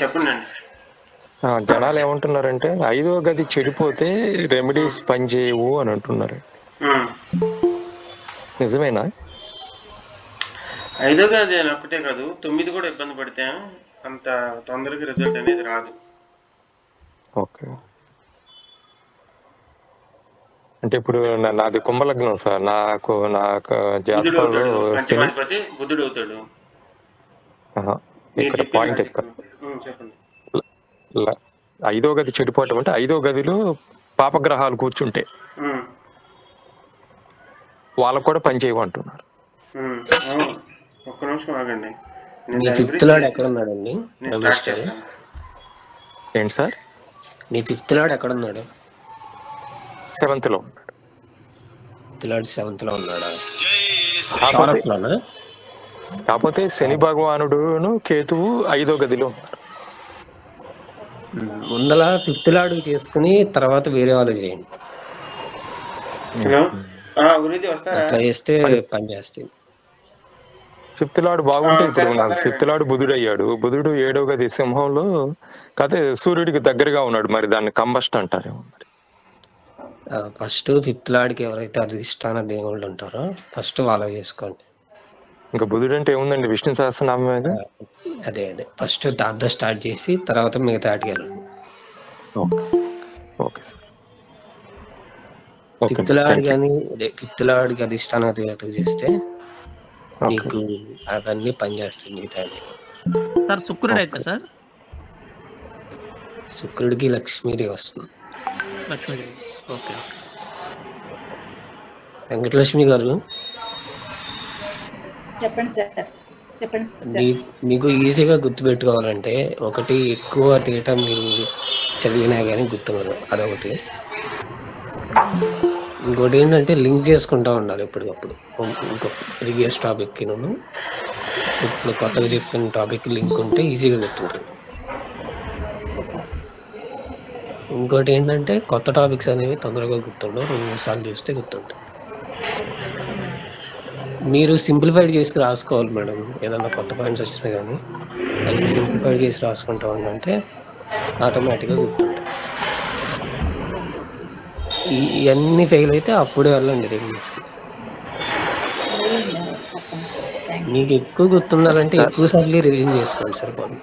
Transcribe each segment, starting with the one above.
చెప్పండి. జనాలు ఏమంటున్నారంటే 5వ గది చెడిపోతే రెమెడీస్ పనిచేయవు అని అంటున్నారు. నిజమేనా? 5వ గది అని ఒక్కటే కాదు, 9 కూడా ఇబ్బంది పడితే అంత తొందరగా రిజల్ట్ అనేది రాదు. ఓకే. అంటే ఇప్పుడు నాది కుంభలగ్నం సార్. నాకు జాతకంలో పంచమాధిపతి బుధుడు అవుతాడు. ఇక్కడ పాయింట్ అది కాదు. చెప్పండి. 5వ గది చెడిపోవటం అంటే 5వ గదిలో పాపగ్రహాలు కూర్చుంటే వాళ్ళకు కూడా పని చేయమంటున్నారు. ఒక్క నిమిషం ఆగండి. మీ ఫిఫ్త్ లార్డ్ ఎక్కడ ఉన్నాడండి? ఏంటి సార్? మీ ఫిఫ్త్ లార్డ్ ఎక్కడ ఉన్నాడు? 7th లో ఉన్నాడు. ఫిఫ్త్ లార్డ్ 7th లో ఉన్నాడా? కాకపోతే శని భగవానుడును కేతువు 5వ గదిలో ఉన్నారు. ముందల ఫిఫ్త్ లార్డ్ చేసుకుని తర్వాత వేరే వాళ్ళు చేయండి. అట్లా చేస్తే పని చేస్తాయి. ఫిఫ్త్ లార్డ్ బాగుంటే ఇప్పుడు నాకు ఫిఫ్త్ లార్డ్ బుధుడు అయ్యాడు. బుధుడు 7వ గది సింహంలో కాకపోతే సూర్యుడికి దగ్గరగా ఉన్నాడు. మరి దాన్ని కంబస్ట్ అంటారేమో. మరి ఫస్ట్ ఫిఫ్త్ లార్డ్కి ఎవరైతే అధిష్టాన దేవుళ్ళు ఉంటారో ఫస్ట్ వాళ్ళ చేసుకోండి. ఇంకా బుధుడు అంటే ఏముందండి, విష్ణు సహస్రనామం మీద. అదే ఫస్ట్ దాంతో స్టార్ట్ చేసి తర్వాత మిగతా ఆటికి వెళ్ళండి. Okay sir. ఫిఫ్త్ లార్డ్ కానీ ఫిఫ్త్ లార్డ్కి అధిష్టాన దేవత చేస్తే మీకు అవన్నీ పనిచేస్తుంది. మిగతా సార్ శుక్రుడు అయితే సార్ శుక్రుడికి లక్ష్మీదేవి వస్తుంది. లక్ష్మీదేవి. ఓకే. వెంకటలక్ష్మి గారు చెప్పండి సార్. మీకు ఈజీగా గుర్తుపెట్టుకోవాలంటే ఒకటి, ఎక్కువ డేటా మీరు చదివినా కానీ గుర్తుండదు, అదొకటి. ఇంకోటి ఏంటంటే లింక్ చేసుకుంటూ ఉండాలి ఎప్పటికప్పుడు. ఇంకో ప్రీవియస్ టాపిక్కి ఇప్పుడు కొత్తగా చెప్పిన టాపిక్ లింక్ ఉంటే ఈజీగా గుర్తుంటుంది. ఇంకోటి ఏంటంటే కొత్త టాపిక్స్ అనేవి తొందరగా గుర్తుండవు, 2-3 సార్లు చూస్తే గుర్తుంటాయి. మీరు సింప్లిఫైడ్ చేసి రాసుకోవాలి మేడం. ఏదన్నా కొత్త పాయింట్స్ వచ్చినా కానీ అవి సింప్లిఫైడ్ చేసి రాసుకుంటా ఉందంటే ఆటోమేటిక్గా గుర్తుంటాయి. ఇవన్నీ ఫెయిల్ అయితే అప్పుడే వెళ్ళండి రెమెడీస్కి. మీకు ఎక్కువ గుర్తుండాలంటే ఎక్కువ సార్లు రివిజన్ చేసుకోండి, సరిపోదు.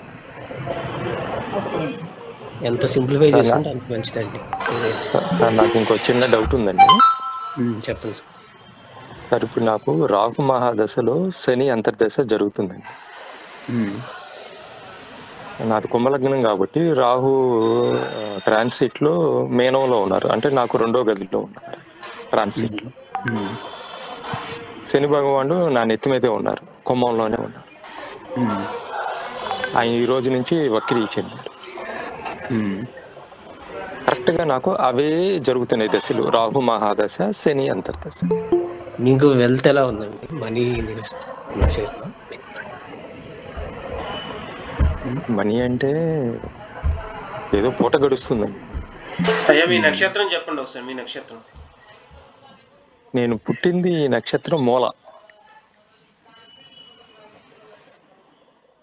ఎంత సింప్లిఫై చేసుకుంటే అంత మంచిదండి. సార్ నాకు ఇంకో చిన్న డౌట్ ఉందండి. చెప్పండి సార్. సార్ ఇప్పుడు నాకు రాహు మహాదశలో శని అంతర్దశ జరుగుతుందండి. నాది కుంభలగ్నం కాబట్టి రాహు ట్రాన్సిట్ లో మేనంలో ఉన్నారు, అంటే నాకు 2వ గదిలో ఉన్నారు ట్రాన్సిట్ లో. శని భగవానుడు నా నెత్తి మీదే ఉన్నారు, కుంభంలోనే ఉన్నారు. ఆయన ఈ రోజు నుంచి వక్రీ చెందారు. కరెక్ట్ గా నాకు అవే జరుగుతున్నాయి దశలు, రాహు మహాదశ, శని అంతర్దశ. మీకు వెల్త్ ఎలా ఉందండి? మనీ మనీ అంటే ఏదో పూట గడుస్తుందండి. అయ్యా మీ నక్షత్రం చెప్పండి ఒకసారి. మీ నక్షత్రం? నేను పుట్టింది నక్షత్రం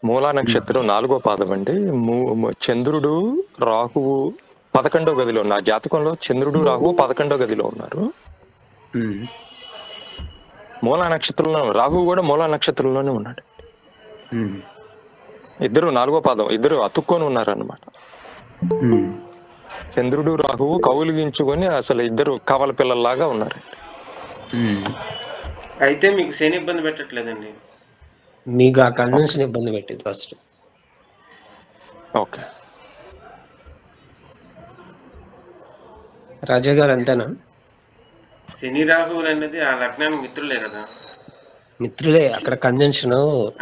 మూలా నక్షత్రం 4వ పాదం అండి. చంద్రుడు రాహువు 11వ గదిలో, నా జాతకంలో చంద్రుడు రాహువు 11వ గదిలో ఉన్నారు. మూలా నక్షత్రంలో, రాహువు కూడా మూలా నక్షత్రంలోనే ఉన్నాడు. ఇద్దరు 4వ పాదం, ఇద్దరు అతుక్కొని ఉన్నారు అన్నమాట. చంద్రుడు రాహువు కౌలిగించుకొని అసలు ఇద్దరు కవల పిల్లల్లాగా ఉన్నారు. అయితే మీకు శని ఇబ్బంది పెట్టట్లేదండి? మీకు ఆ కన్వెన్షన్ ఇబ్బంది పెట్టింది ఫస్ట్. ఓకే. రాజా గారు అంతేనా? శని రాహువులు అనేది ఆ లగ్నానికి మిత్రులే కదా. మిత్రులే. అక్కడ కంజంక్షన్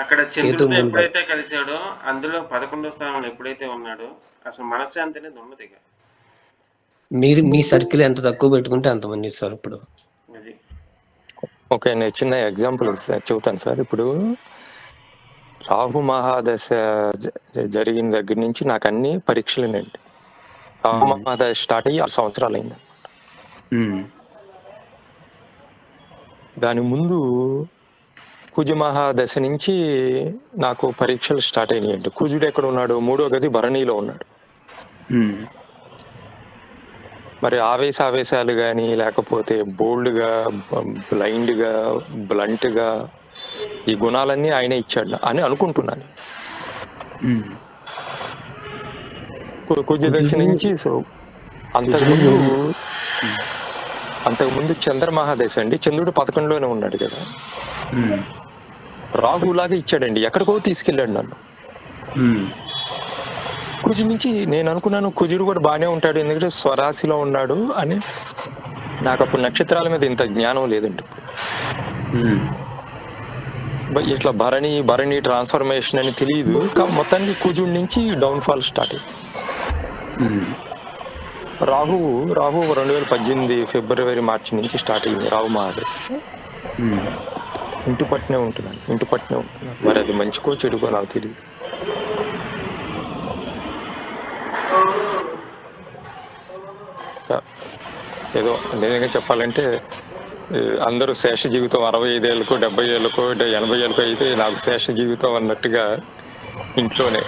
అక్కడ చంద్రుడితో ఎప్పుడైతే కలిసాడో, అందులో 11వ స్థానంలో ఎప్పుడైతే ఉన్నాడో అసలు మనశ్శాంతి అనేది ఉన్నది. ఇక మీరు మీ సర్కిల్ ఎంత తక్కువ పెట్టుకుంటే అంతమంది ఇస్తారు. ఇప్పుడు ఓకే, నేను చిన్న ఎగ్జాంపుల్ చెబుతాను సార్. ఇప్పుడు రాహు మహాదశ జరిగిన దగ్గర నుంచి నాకు అన్ని పరీక్షలేనండి. రాహు మహాదశ స్టార్ట్ అయ్యి 6 సంవత్సరాలు అయింది. దాని ముందు కుజమహాదశ నుంచి నాకు పరీక్షలు స్టార్ట్ అయినాయండి. కుజుడు ఎక్కడ ఉన్నాడు? 3వ గది భరణిలో ఉన్నాడు. మరి ఆవేశాలు కానీ లేకపోతే బోల్డ్గా, బ్లైండ్గా, బ్లంట్గా ఈ గుణాలన్నీ ఆయనే ఇచ్చాడు అని అనుకుంటున్నాను. కుజదశ నుంచి సో అంతకుముందు చంద్రమహాదశ అండి. చంద్రుడు 11లోనే ఉన్నాడు కదా, రాహులాగా ఇచ్చాడండి, ఎక్కడికో తీసుకెళ్ళాడు నన్ను. కుజు నుంచి నేను అనుకున్నాను కుజుడు కూడా బాగానే ఉంటాడు, ఎందుకంటే స్వరాశిలో ఉన్నాడు అని. నాకు అప్పుడు నక్షత్రాల మీద ఇంత జ్ఞానం లేదండి. ఇట్లా భరణి ట్రాన్స్ఫర్మేషన్ అని తెలియదు. మొత్తానికి కుజుడి నుంచి డౌన్ఫాల్ స్టార్ట్ అయింది. రాహు 2018 ఫిబ్రవరి మార్చి నుంచి స్టార్ట్ అయింది రాహు మహాదశ. ఇంటి పట్టునే ఉంటున్నాను. మరి అది మంచికో చెడుకో నాకు తెలియదు. ఏదో నిజంగా చెప్పాలంటే అందరూ శేష జీవితం 65 ఏళ్ళకో 70 ఏళ్ళకో 80 ఏళ్ళకో అయితే నాకు శేష జీవితం అన్నట్టుగా ఇంట్లోనే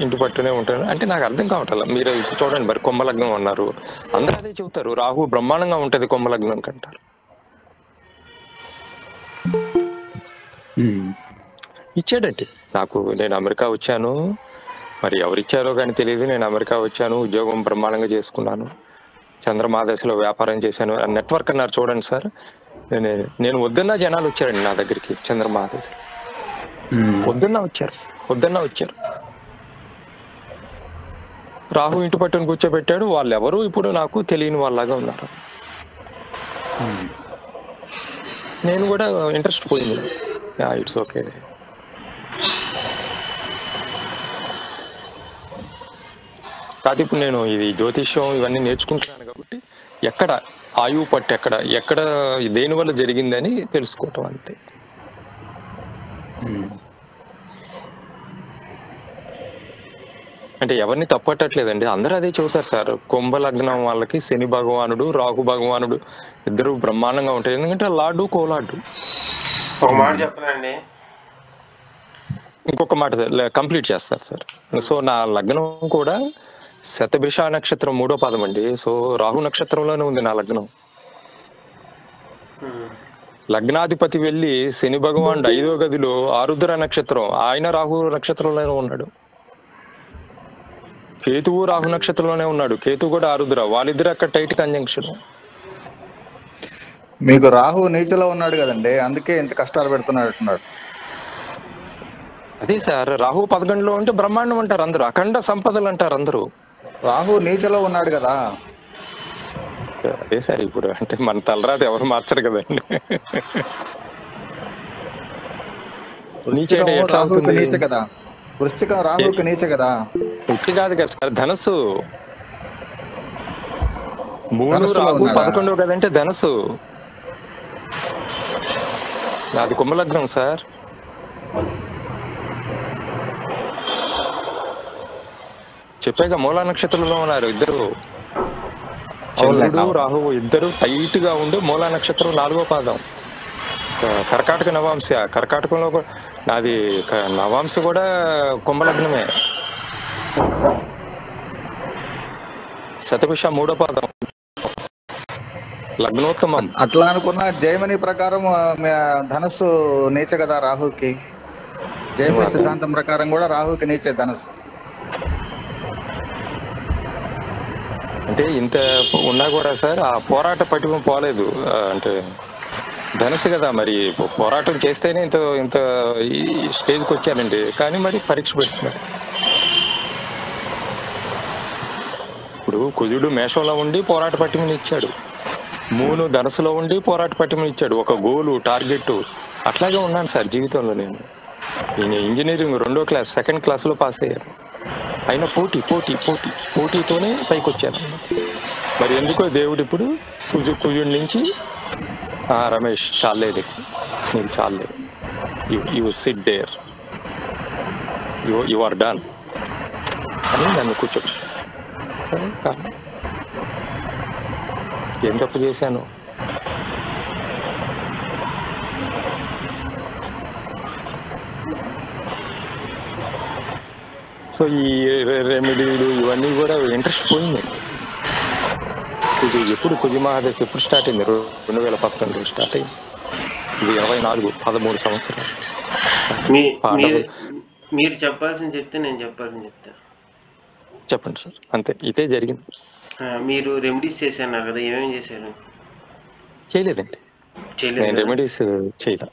ఇంటి పట్టునే ఉంటాను. అంటే నాకు అర్థం కావట్లేదు. మీరు ఇప్పుడు చూడండి, మరి కుంభలగ్నం అన్నారు, అందరూ అదే చెబుతారు, రాహు బ్రహ్మాండంగా ఉంటుంది కుంభలగ్నం కంటారు. ఇచ్చాడండి నాకు. నేను అమెరికా వచ్చాను, మరి ఎవరిచ్చారో కానీ తెలియదు. నేను అమెరికా వచ్చాను, ఉద్యోగం బ్రహ్మాండంగా చేసుకున్నాను, చంద్రమహాదశలో వ్యాపారం చేశాను. నెట్వర్క్ అన్నారు చూడండి సార్, నేను వద్దన్నా జనాలు వచ్చారండి నా దగ్గరికి. చంద్రమహాదశ వద్దన్నా వచ్చారు. రాహు ఇంటి పట్టును కూర్చోబెట్టాడు. వాళ్ళు ఎవరు ఇప్పుడు నాకు తెలియని వాళ్ళలాగా ఉన్నారు. నేను కూడా ఇంట్రెస్ట్ పోయింది. It's okay. కాదు, ఇప్పుడు నేను ఇది జ్యోతిష్యం ఇవన్నీ నేర్చుకుంటున్నాను కాబట్టి ఎక్కడ ఆయువు పట్టు ఎక్కడ దేనివల్ల జరిగిందని తెలుసుకోవటం అంతే. అంటే ఎవరిని తప్పట్టట్లేదండి, అందరూ అదే చెబుతారు సార్. కుంభలగ్నం వాళ్ళకి శని భగవానుడు, రాహు భగవానుడు ఇద్దరు బ్రహ్మాండంగా ఉంటాయి. ఎందుకంటే లార్డు కోలార్డు. ఒక మాట చెప్పనండి, ఇంకొక మాట కంప్లీట్ చేస్తారు సార్. సో నా లగ్నం కూడా శతభిష నక్షత్రం 3వ పాదం అండి. సో రాహు నక్షత్రంలోనే ఉంది నా లగ్నం. లగ్నాధిపతి వెళ్ళి శని భగవానుడు 5వ గదిలో ఆరుద్ర నక్షత్రం, ఆయన రాహు నక్షత్రంలోనే ఉన్నాడు. కేతువు రాహు నక్షత్రంలోనే ఉన్నాడు, కేతువు కూడా ఆరుద్ర, వాళ్ళిద్దరు అక్కడ టైట్ కంజంక్షన్. మీకు రాహు నీచలో ఉన్నాడు కదండి, అందుకే ఇంత కష్టాలు పెడుతున్నాడు. అదే సార్, రాహు 11లో ఉంటే బ్రహ్మాండం అంటారు అందరూ, అఖండ సంపదలు అంటారు అందరూ. రాహు నీచలో ఉన్నాడు కదా. అదే సార్, ఇప్పుడు అంటే మన తలరాత ఎవరు మార్చరు కదండి. నీచ కదా, వృశ్చికం రాహుకి నీచ కదా. ఉచ్చి కాదు కదా సార్, ధనస్సు 3 రాహు 11 కదంటే ధనస్సు. అది కుంభలగ్నం సార్. చెప్పాక మూలా నక్షత్రంలో ఉన్నారు ఇద్దరు, చంద్రుడు రాహువు ఇద్దరు టైట్ గా ఉండి మూలా నక్షత్రం 4వ పాదం. కర్కాటక నవాంశ, కర్కాటకంలో నాది నవాంశ కూడా కుంభలగ్నమే. శతభిష 3వ పాదం, లగ్నోత్తమం. అట్లా అనుకున్న జైమిని ప్రకారం ధనస్సు నీచ కదా రాహుకి. జైమిని సిద్ధాంతం ప్రకారం కూడా రాహుకి నీచే ధనస్సు. అంటే ఇంత ఉన్నా కూడా సార్ ఆ పోరాట పటిమ పోలేదు. అంటే ధనస్సు కదా, మరి పోరాటం చేస్తేనే ఇంత ఈ స్టేజ్కి వచ్చానండి. కానీ మరి పరీక్ష పెడుతున్నాడు. ఇప్పుడు కుజుడు మేషంలో ఉండి పోరాట పటిమని ఇచ్చాడు, మూను ధనస్సులో ఉండి పోరాట పటిమని ఇచ్చాడు, ఒక గోలు టార్గెట్. అట్లాగే ఉన్నాను సార్ జీవితంలో. నేను ఇంజనీరింగ్ 2వ క్లాస్ 2nd క్లాస్లో పాస్ అయ్యాను. అయినా పోటీతోనే పైకి వచ్చాను. మరి ఎందుకో దేవుడు ఇప్పుడు కుజుడి నుంచి రమేష్ చాలేదు, నీకు చాలేదు, you sit there, you are done అని నన్ను కూర్చోబెట్టాను. సరే, కారణం ఏం తప్పు చేశాను? సో ఈ రెమెడీలు ఇవన్నీ కూడా ఇంట్రెస్ట్ పోయిందండి. ఎప్పుడు కుజ మహాదశ ఎప్పుడు స్టార్ట్ అయింది? 2011 స్టార్ట్ అయింది. ఇది 13 సంవత్సరాలు. మీరు చెప్పాల్సింది చెప్తే నేను చెప్పాల్సింది చెప్తా. చెప్పండి సార్. అంతే, ఇదే జరిగింది. మీరు రెమెడీస్ చేశారు కదా, ఏమేమి చేశారు? చేయలేదండి, నేను రెమెడీస్ చేయలే.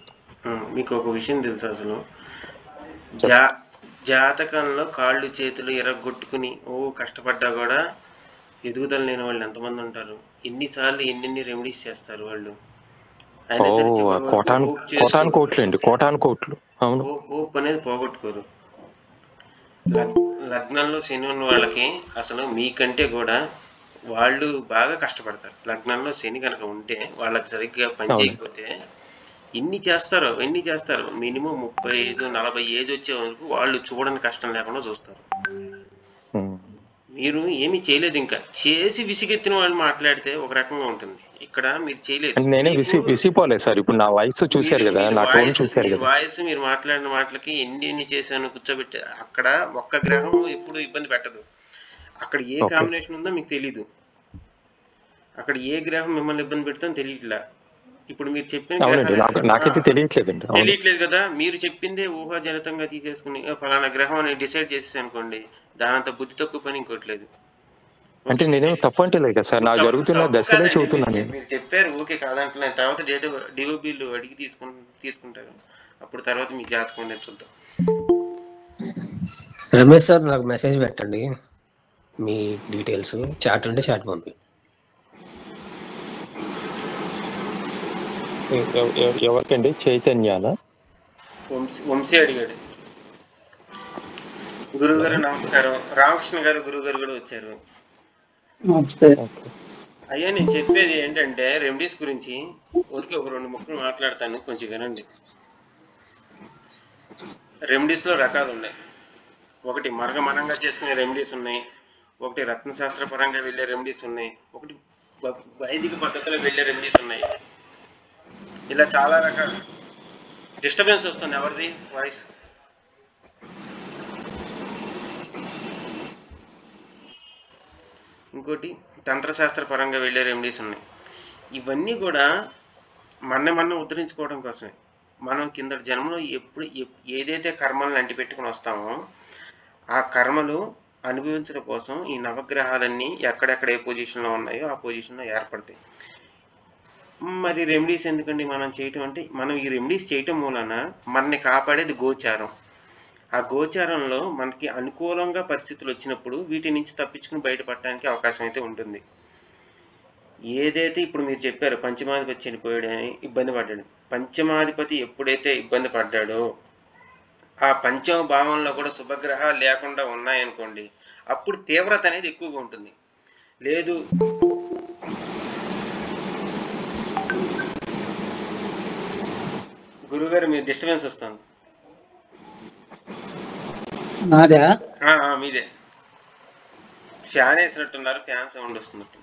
మీకు ఒక విషయం తెలుసు, అసలు జాతకంలో కాళ్ళు చేతులు ఎరగొట్టుకుని కష్టపడ్డా కూడా ఎదుగుదల లేని వాళ్ళు ఎంతమంది ఉంటారు? ఎన్నిసార్లు ఎన్నెన్ని రెమెడీస్ చేస్తారు వాళ్ళు, కోటాను కోట్లు. అవును, హోప్ అనేది పోగొట్టుకోరు. లగ్నంలో శని ఉన్న వాళ్ళకి అసలు మీకంటే కూడా వాళ్ళు బాగా కష్టపడతారు. లగ్నంలో శని కనుక ఉంటే వాళ్ళకి సరిగ్గా పని చేయకపోతే ఎన్ని చేస్తారు మినిమం 35-40 ఏజ్ వచ్చే వరకు వాళ్ళు చూడని కష్టం లేకుండా చూస్తారు. మీరు ఏమీ చేయలేదు, ఇంకా చేసి విసిగెత్తిన వాళ్ళు మాట్లాడితే ఒక రకంగా ఉంటుంది. ఇక్కడ మీరు చేయలేదు. నేనే విసిపోలేదు సార్. ఇప్పుడు నా వయసు చూశారు కదా, నా టోన్ చూశారు కదా, వాయిస్ మీరు మాట్లాడిన మాటలకి ఎన్ని చేశాను కూర్చోబెట్టి. అక్కడ ఒక్క గ్రహం ఎప్పుడు ఇబ్బంది పెట్టదు. అక్కడ ఏ కాంబినేషన్ ఉందో మీకు తెలీదు. అక్కడ ఏ గ్రహం మిమ్మల్ని ఇబ్బంది పెడుతుందో తెలియట్లా. ఇప్పుడు మీరు చెప్పిన నాకైతే తెలియట్లేదు కదా. మీరు చెప్పిందే ఊహాజనితంగా తీసేసుకుని ఫలానా గ్రహం అని డిసైడ్ చేసేసి అనుకోండి, దానంత బుద్ధి తక్కువ పని ఇంకోట్లేదు. అంటే నేనేం తప్పు అంటే లేదు సార్, నా జరుగుతున్న దశలే చెబుతున్నాను. మీరు చెప్పారు ఓకే కాదంటున్నాను, తర్వాత డిఓబీలు అడిగి తీసుకుంటారు. అప్పుడు తర్వాత మీ జాతకం అనేది చూద్దాం. రమేష్ సార్, నాకు మెసేజ్ పెట్టండి, మీ డీటెయిల్స్. చాట్ ఉంటే చాట్ పంపి. ఎవరికండి? చైతన్యానా? వంశీ అడిగాడు. గురువు గారు నమస్కారం. రామకృష్ణ గారు గురువు గారు కూడా వచ్చారు. అయ్యా, నేను చెప్పేది ఏంటంటే రెమెడీస్ గురించి ఊరికి ఒక 2 ముక్కలు మాట్లాడతాను, కొంచెం వినండి. రెమెడీస్ లో రకాలు ఉన్నాయి. ఒకటి మనంగా చేసుకునే రెమెడీస్ ఉన్నాయి, ఒకటి రత్నశాస్త్ర పరంగా వెళ్ళే రెమెడీస్ ఉన్నాయి, ఒకటి వైదిక పద్ధతిలో వెళ్ళే రెమెడీస్ ఉన్నాయి. ఇలా చాలా రకాలు. డిస్టర్బెన్స్ వస్తుంది, ఎవరిది వాయిస్? ఇంకోటి తంత్రశాస్త్ర పరంగా వెళ్ళే రెమెడీస్ ఉన్నాయి. ఇవన్నీ కూడా మన ఉద్ధరించుకోవడం కోసమే. మనం కింద జన్మలో ఏదైతే కర్మలను అంటిపెట్టుకుని వస్తామో ఆ కర్మలు అనుభవించడం కోసం ఈ నవగ్రహాలన్నీ ఎక్కడెక్కడ ఏ పొజిషన్లో ఉన్నాయో ఆ పొజిషన్లో ఏర్పడతాయి. మరి రెమెడీస్ ఎందుకండి మనం చేయటం అంటే, మనం ఈ రెమెడీస్ చేయటం మూలన మనని కాపాడేది గోచారం. ఆ గోచారంలో మనకి అనుకూలంగా పరిస్థితులు వచ్చినప్పుడు వీటి నుంచి తప్పించుకుని బయటపడటానికి అవకాశం అయితే ఉంటుంది. ఏదైతే ఇప్పుడు మీరు చెప్పారు పంచమాధిపతి చనిపోయాడని ఇబ్బంది పడ్డాడు, పంచమాధిపతి ఎప్పుడైతే ఇబ్బంది పడ్డాడో ఆ పంచమ భావంలో కూడా శుభగ్రహాలు లేకుండా ఉన్నాయనుకోండి, అప్పుడు తీవ్రత అనేది ఎక్కువగా ఉంటుంది. లేదు గురుగారు, మీరు డిస్టర్బెన్స్ వస్తుంది. మీదే ఫ్యాన్ వేసినట్టున్నారు, ఫ్యాన్ సౌండ్ వస్తున్నట్టు.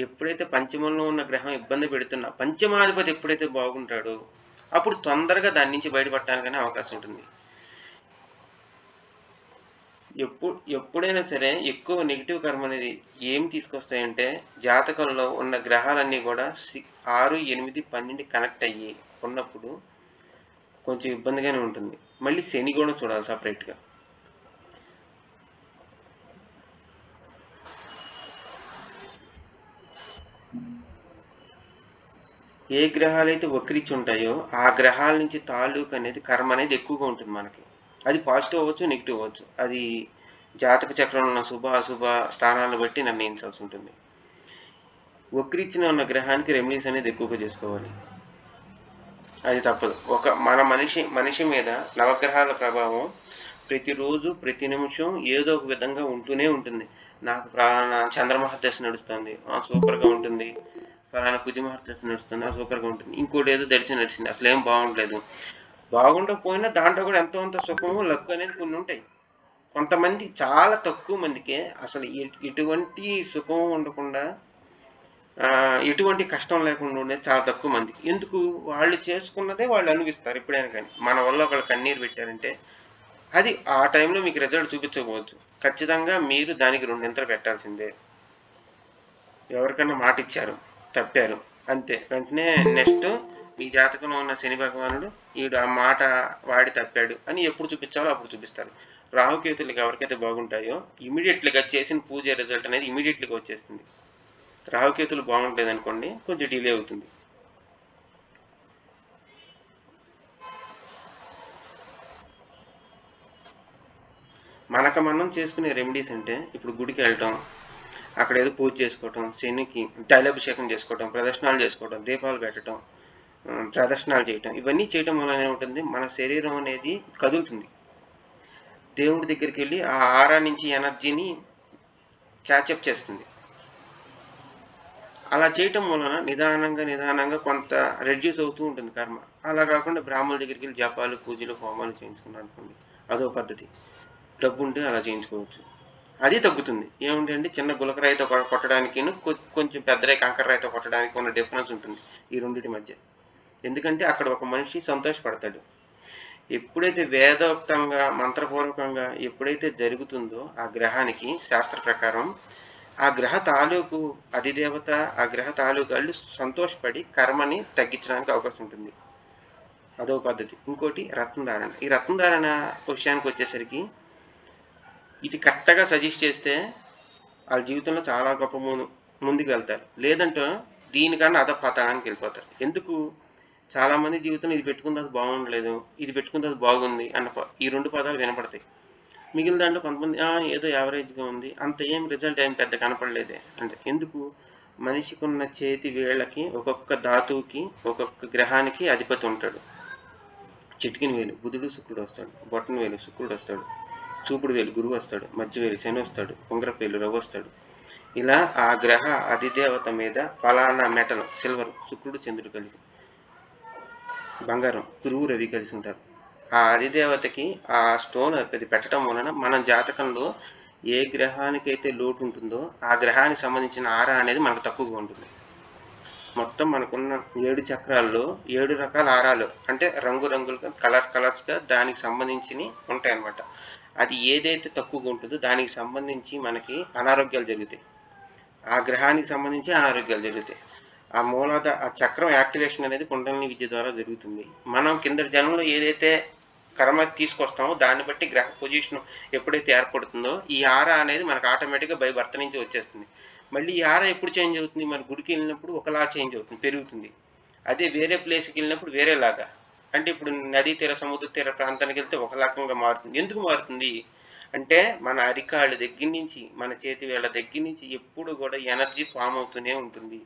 ఎప్పుడైతే పంచమంలో ఉన్న గ్రహం ఇబ్బంది పెడుతున్నా పంచమాధిపతి ఎప్పుడైతే బాగుంటాడో అప్పుడు తొందరగా దాని నుంచి బయటపడటానికనే అవకాశం ఉంటుంది. ఎప్పుడైనా సరే ఎక్కువ నెగిటివ్ కర్మ అనేది ఏం తీసుకొస్తాయంటే, జాతకంలో ఉన్న గ్రహాలన్నీ కూడా 6, 8, 12 కనెక్ట్ అయ్యి ఉన్నప్పుడు కొంచెం ఇబ్బందిగానే ఉంటుంది. మళ్ళీ శని కూడా చూడాలి సపరేట్గా. ఏ గ్రహాలైతే వక్రించి ఉంటాయో ఆ గ్రహాల నుంచి తాలూకు అనేది కర్మ అనేది ఎక్కువగా ఉంటుంది మనకి. అది పాజిటివ్ అవ్వచ్చు, నెగిటివ్ అవ్వచ్చు. అది జాతక చక్రంలో ఉన్న శుభ అశుభ స్థానాలను బట్టి నిర్ణయించాల్సి ఉంటుంది. వక్రించిన ఉన్న గ్రహానికి రెమెడీస్ అనేది ఎక్కువగా చేసుకోవాలి, అది తప్పదు. మన మనిషి మీద నవగ్రహాల ప్రభావం ప్రతిరోజు ప్రతి నిమిషం ఏదో ఒక విధంగా ఉంటూనే ఉంటుంది. నాకు చంద్రమహర్దశ నడుస్తుంది, సూపర్గా ఉంటుంది. ఫలానా కుజమహర్దశ నడుస్తుంది, సూపర్గా ఉంటుంది. ఇంకోటి ఏదో నడిచింది, అసలు ఏం బాగుండలేదు. బాగుండకపోయినా దాంట్లో కూడా ఎంతో అంత సుఖము లక్కు అనేది కొన్ని ఉంటాయి. కొంతమంది, చాలా తక్కువ మందికే అసలు ఎటువంటి సుఖం ఉండకుండా ఎటువంటి కష్టం లేకుండా ఉండేది చాలా తక్కువ మంది. ఎందుకు? వాళ్ళు చేసుకున్నదే వాళ్ళు అనుభవిస్తారు ఎప్పుడైనా కానీ. మన వల్ల ఒకళ్ళు కన్నీరు పెట్టారంటే అది ఆ టైంలో మీకు రిజల్ట్ చూపించకపోవచ్చు. ఖచ్చితంగా మీరు దానికి 2 ఇంతలు పెట్టాల్సిందే. ఎవరికన్నా మాట ఇచ్చారు, తప్పారు, అంతే. వెంటనే నెక్స్ట్ మీ జాతకంలో ఉన్న శని భగవానుడు ఈడు ఆ మాట వాడి తప్పాడు అని ఎప్పుడు చూపించాలో అప్పుడు చూపిస్తారు. రాహుకేతులకు ఎవరికైతే బాగుంటాయో ఇమీడియట్లీగా చేసిన పూజ రిజల్ట్ అనేది ఇమీడియట్లీగా వచ్చేస్తుంది. రాహుకేతులు బాగుంటుంది అనుకోండి, కొంచెం డిలే అవుతుంది. మనం చేసుకునే రెమెడీస్ అంటే ఇప్పుడు గుడికి వెళ్ళటం, అక్కడ ఏదో పూజ చేసుకోవటం, శనికి తైలాభిషేకం చేసుకోవటం, ప్రదర్శనాలు చేసుకోవటం, దీపాలు పెట్టడం, ప్రదర్శనాలు చేయటం, ఇవన్నీ చేయటం వలన ఏముంటుంది, మన శరీరం అనేది కదులుతుంది. దేవుడి దగ్గరికి వెళ్ళి ఆ ఆరా నుంచి ఎనర్జీని క్యాచప్ చేస్తుంది. అలా చేయటం వలన నిదానంగా కొంత రెడ్యూస్ అవుతూ ఉంటుంది కర్మ. అలా కాకుండా బ్రాహ్మణుల దగ్గరికి వెళ్ళి జపాలు, పూజలు, హోమాలు చేయించుకున్నాను అనుకోండి, అదో పద్ధతి. డబ్బు ఉంటే అలా చేయించుకోవచ్చు, అది తగ్గుతుంది. ఏముంది అంటే చిన్న గులకరాయితో కొట్టడానికి కొంచెం పెద్ద కంకర్రాయితో కొట్టడానికి ఉన్న డిఫరెన్స్ ఉంటుంది ఈ రెండింటి మధ్య. ఎందుకంటే అక్కడ ఒక మనిషి సంతోషపడతాడు. ఎప్పుడైతే వేదోక్తంగా మంత్రపూర్వకంగా ఎప్పుడైతే జరుగుతుందో ఆ గ్రహానికి శాస్త్ర ప్రకారం ఆ గ్రహ తాలూకు అధిదేవత, ఆ గ్రహ తాలూకు వాళ్ళు సంతోషపడి కర్మని తగ్గించడానికి అవకాశం ఉంటుంది. అదో పద్ధతి. ఇంకోటి రత్నధారణ. ఈ రత్నధారణ విషయానికి వచ్చేసరికి ఇది కరెక్ట్గా సజెస్ట్ చేస్తే వాళ్ళ జీవితంలో చాలా గొప్ప ముందుకు వెళ్తారు. లేదంటే దీనికన్నా అధపతనానికి వెళ్ళిపోతారు. ఎందుకు? చాలామంది జీవితంలో ఇది పెట్టుకుంది అది బాగుండలేదు, ఇది పెట్టుకుంది అది బాగుంది అన్న ఈ 2 పదాలు వినపడతాయి. మిగిలిన దాంట్లో కొంతమంది ఏదో యావరేజ్గా ఉంది, అంత ఏం రిజల్ట్ ఏం పెద్ద కనపడలేదే అంటే. ఎందుకు? మనిషికి ఉన్న చేతి వేళ్ళకి ఒక్కొక్క ధాతువుకి ఒక్కొక్క గ్రహానికి అధిపతి ఉంటాడు. చిటికిన వేలు బుధుడు శుక్రుడు వస్తాడు, బొట్టన వేలు శుక్రుడు వస్తాడు, చూపుడు వేలు గురువు వస్తాడు, మధ్య వేలు శని వస్తాడు, ఉంగరపు వేలు రవి వస్తాడు. ఇలా ఆ గ్రహ అధిదేవత మీద ఫలానా మెటల్ సిల్వర్ శుక్రుడు చంద్రుడు కలిసి, బంగారం గురువు రవి కలిసి ఉంటారు. ఆ అధిదేవతకి ఆ స్టోన్ అది పెట్టడం వలన మన జాతకంలో ఏ గ్రహానికైతే లోటు ఉంటుందో ఆ గ్రహానికి సంబంధించిన ఆరా అనేది మనకు తక్కువగా ఉంటుంది. మొత్తం మనకున్న 7 చక్రాల్లో 7 రకాల ఆరాలు అంటే రంగులుగా కలర్స్గా దానికి సంబంధించి ఉంటాయన్నమాట. అది ఏదైతే తక్కువగా ఉంటుందో దానికి సంబంధించి మనకి అనారోగ్యాలు జరుగుతాయి. ఆ గ్రహానికి సంబంధించి అనారోగ్యాలు జరుగుతాయి. ఆ చక్రం యాక్టివేషన్ అనేది కుండలిని విద్య ద్వారా జరుగుతుంది. మనం కింద జన్మలో ఏదైతే కర్మ తీసుకొస్తామో దాన్ని బట్టి గ్రహ పొజిషన్ ఎప్పుడైతే ఏర్పడుతుందో ఈ ఆరా అనేది మనకు ఆటోమేటిక్గా బై బర్త్ నుంచి వచ్చేస్తుంది. మళ్ళీ ఈ ఆరా ఎప్పుడు చేంజ్ అవుతుంది? మన గుడికి వెళ్ళినప్పుడు ఒకలా చేంజ్ అవుతుంది, పెరుగుతుంది. అదే వేరే ప్లేస్కి వెళ్ళినప్పుడు వేరేలాగా. అంటే ఇప్పుడు నదీ తీర సముద్ర తీర ప్రాంతానికి వెళ్తే ఒక రకంగా మారుతుంది. ఎందుకు మారుతుంది అంటే మన అరికాళ్ళ దగ్గర నుంచి మన చేతి వేళ్ళ దగ్గర నుంచి ఎప్పుడు కూడా ఎనర్జీ ఫామ్ అవుతూనే ఉంటుంది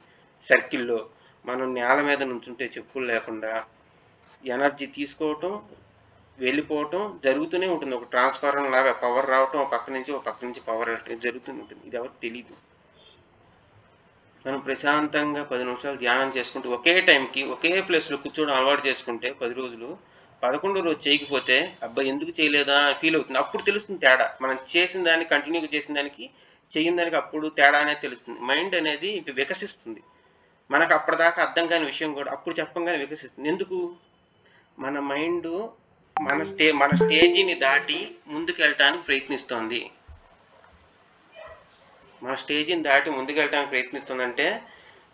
సర్కిల్లో. మనం నేల మీద నుంచుంటే చెప్పులు లేకుండా ఎనర్జీ తీసుకోవటం వెళ్ళిపోవటం జరుగుతూనే ఉంటుంది. ఒక ట్రాన్స్ఫార్మర్ లాగా పవర్ రావటం ఒక పక్క నుంచి పవర్ జరుగుతూనే ఉంటుంది. ఇది ఎవరికి తెలీదు. మనం ప్రశాంతంగా 10 నిమిషాలు ధ్యానం చేసుకుంటూ ఒకే టైంకి ఒకే ప్లేస్లో కూర్చోవడం అలవాటు చేసుకుంటే 10 రోజులు, 11వ రోజు చేయకపోతే అబ్బాయి ఎందుకు చేయలేదా ఫీల్ అవుతుంది. అప్పుడు తెలుస్తుంది తేడా. మనం చేసిన దానికి కంటిన్యూగా చేసిన దానికి చేయని దానికి అప్పుడు తేడా అనేది తెలుస్తుంది. మైండ్ అనేది వికసిస్తుంది. మనకు అప్పటిదాకా అర్థం కాని విషయం కూడా అప్పుడు చెప్పంగానే వికసిస్తుంది. ఎందుకు? మన మైండ్ మన స్టేజీని దాటి ముందుకు వెళ్ళటానికి ప్రయత్నిస్తోంది. మన స్టేజీని దాటి ముందుకు వెళ్ళడానికి ప్రయత్నిస్తుందంటే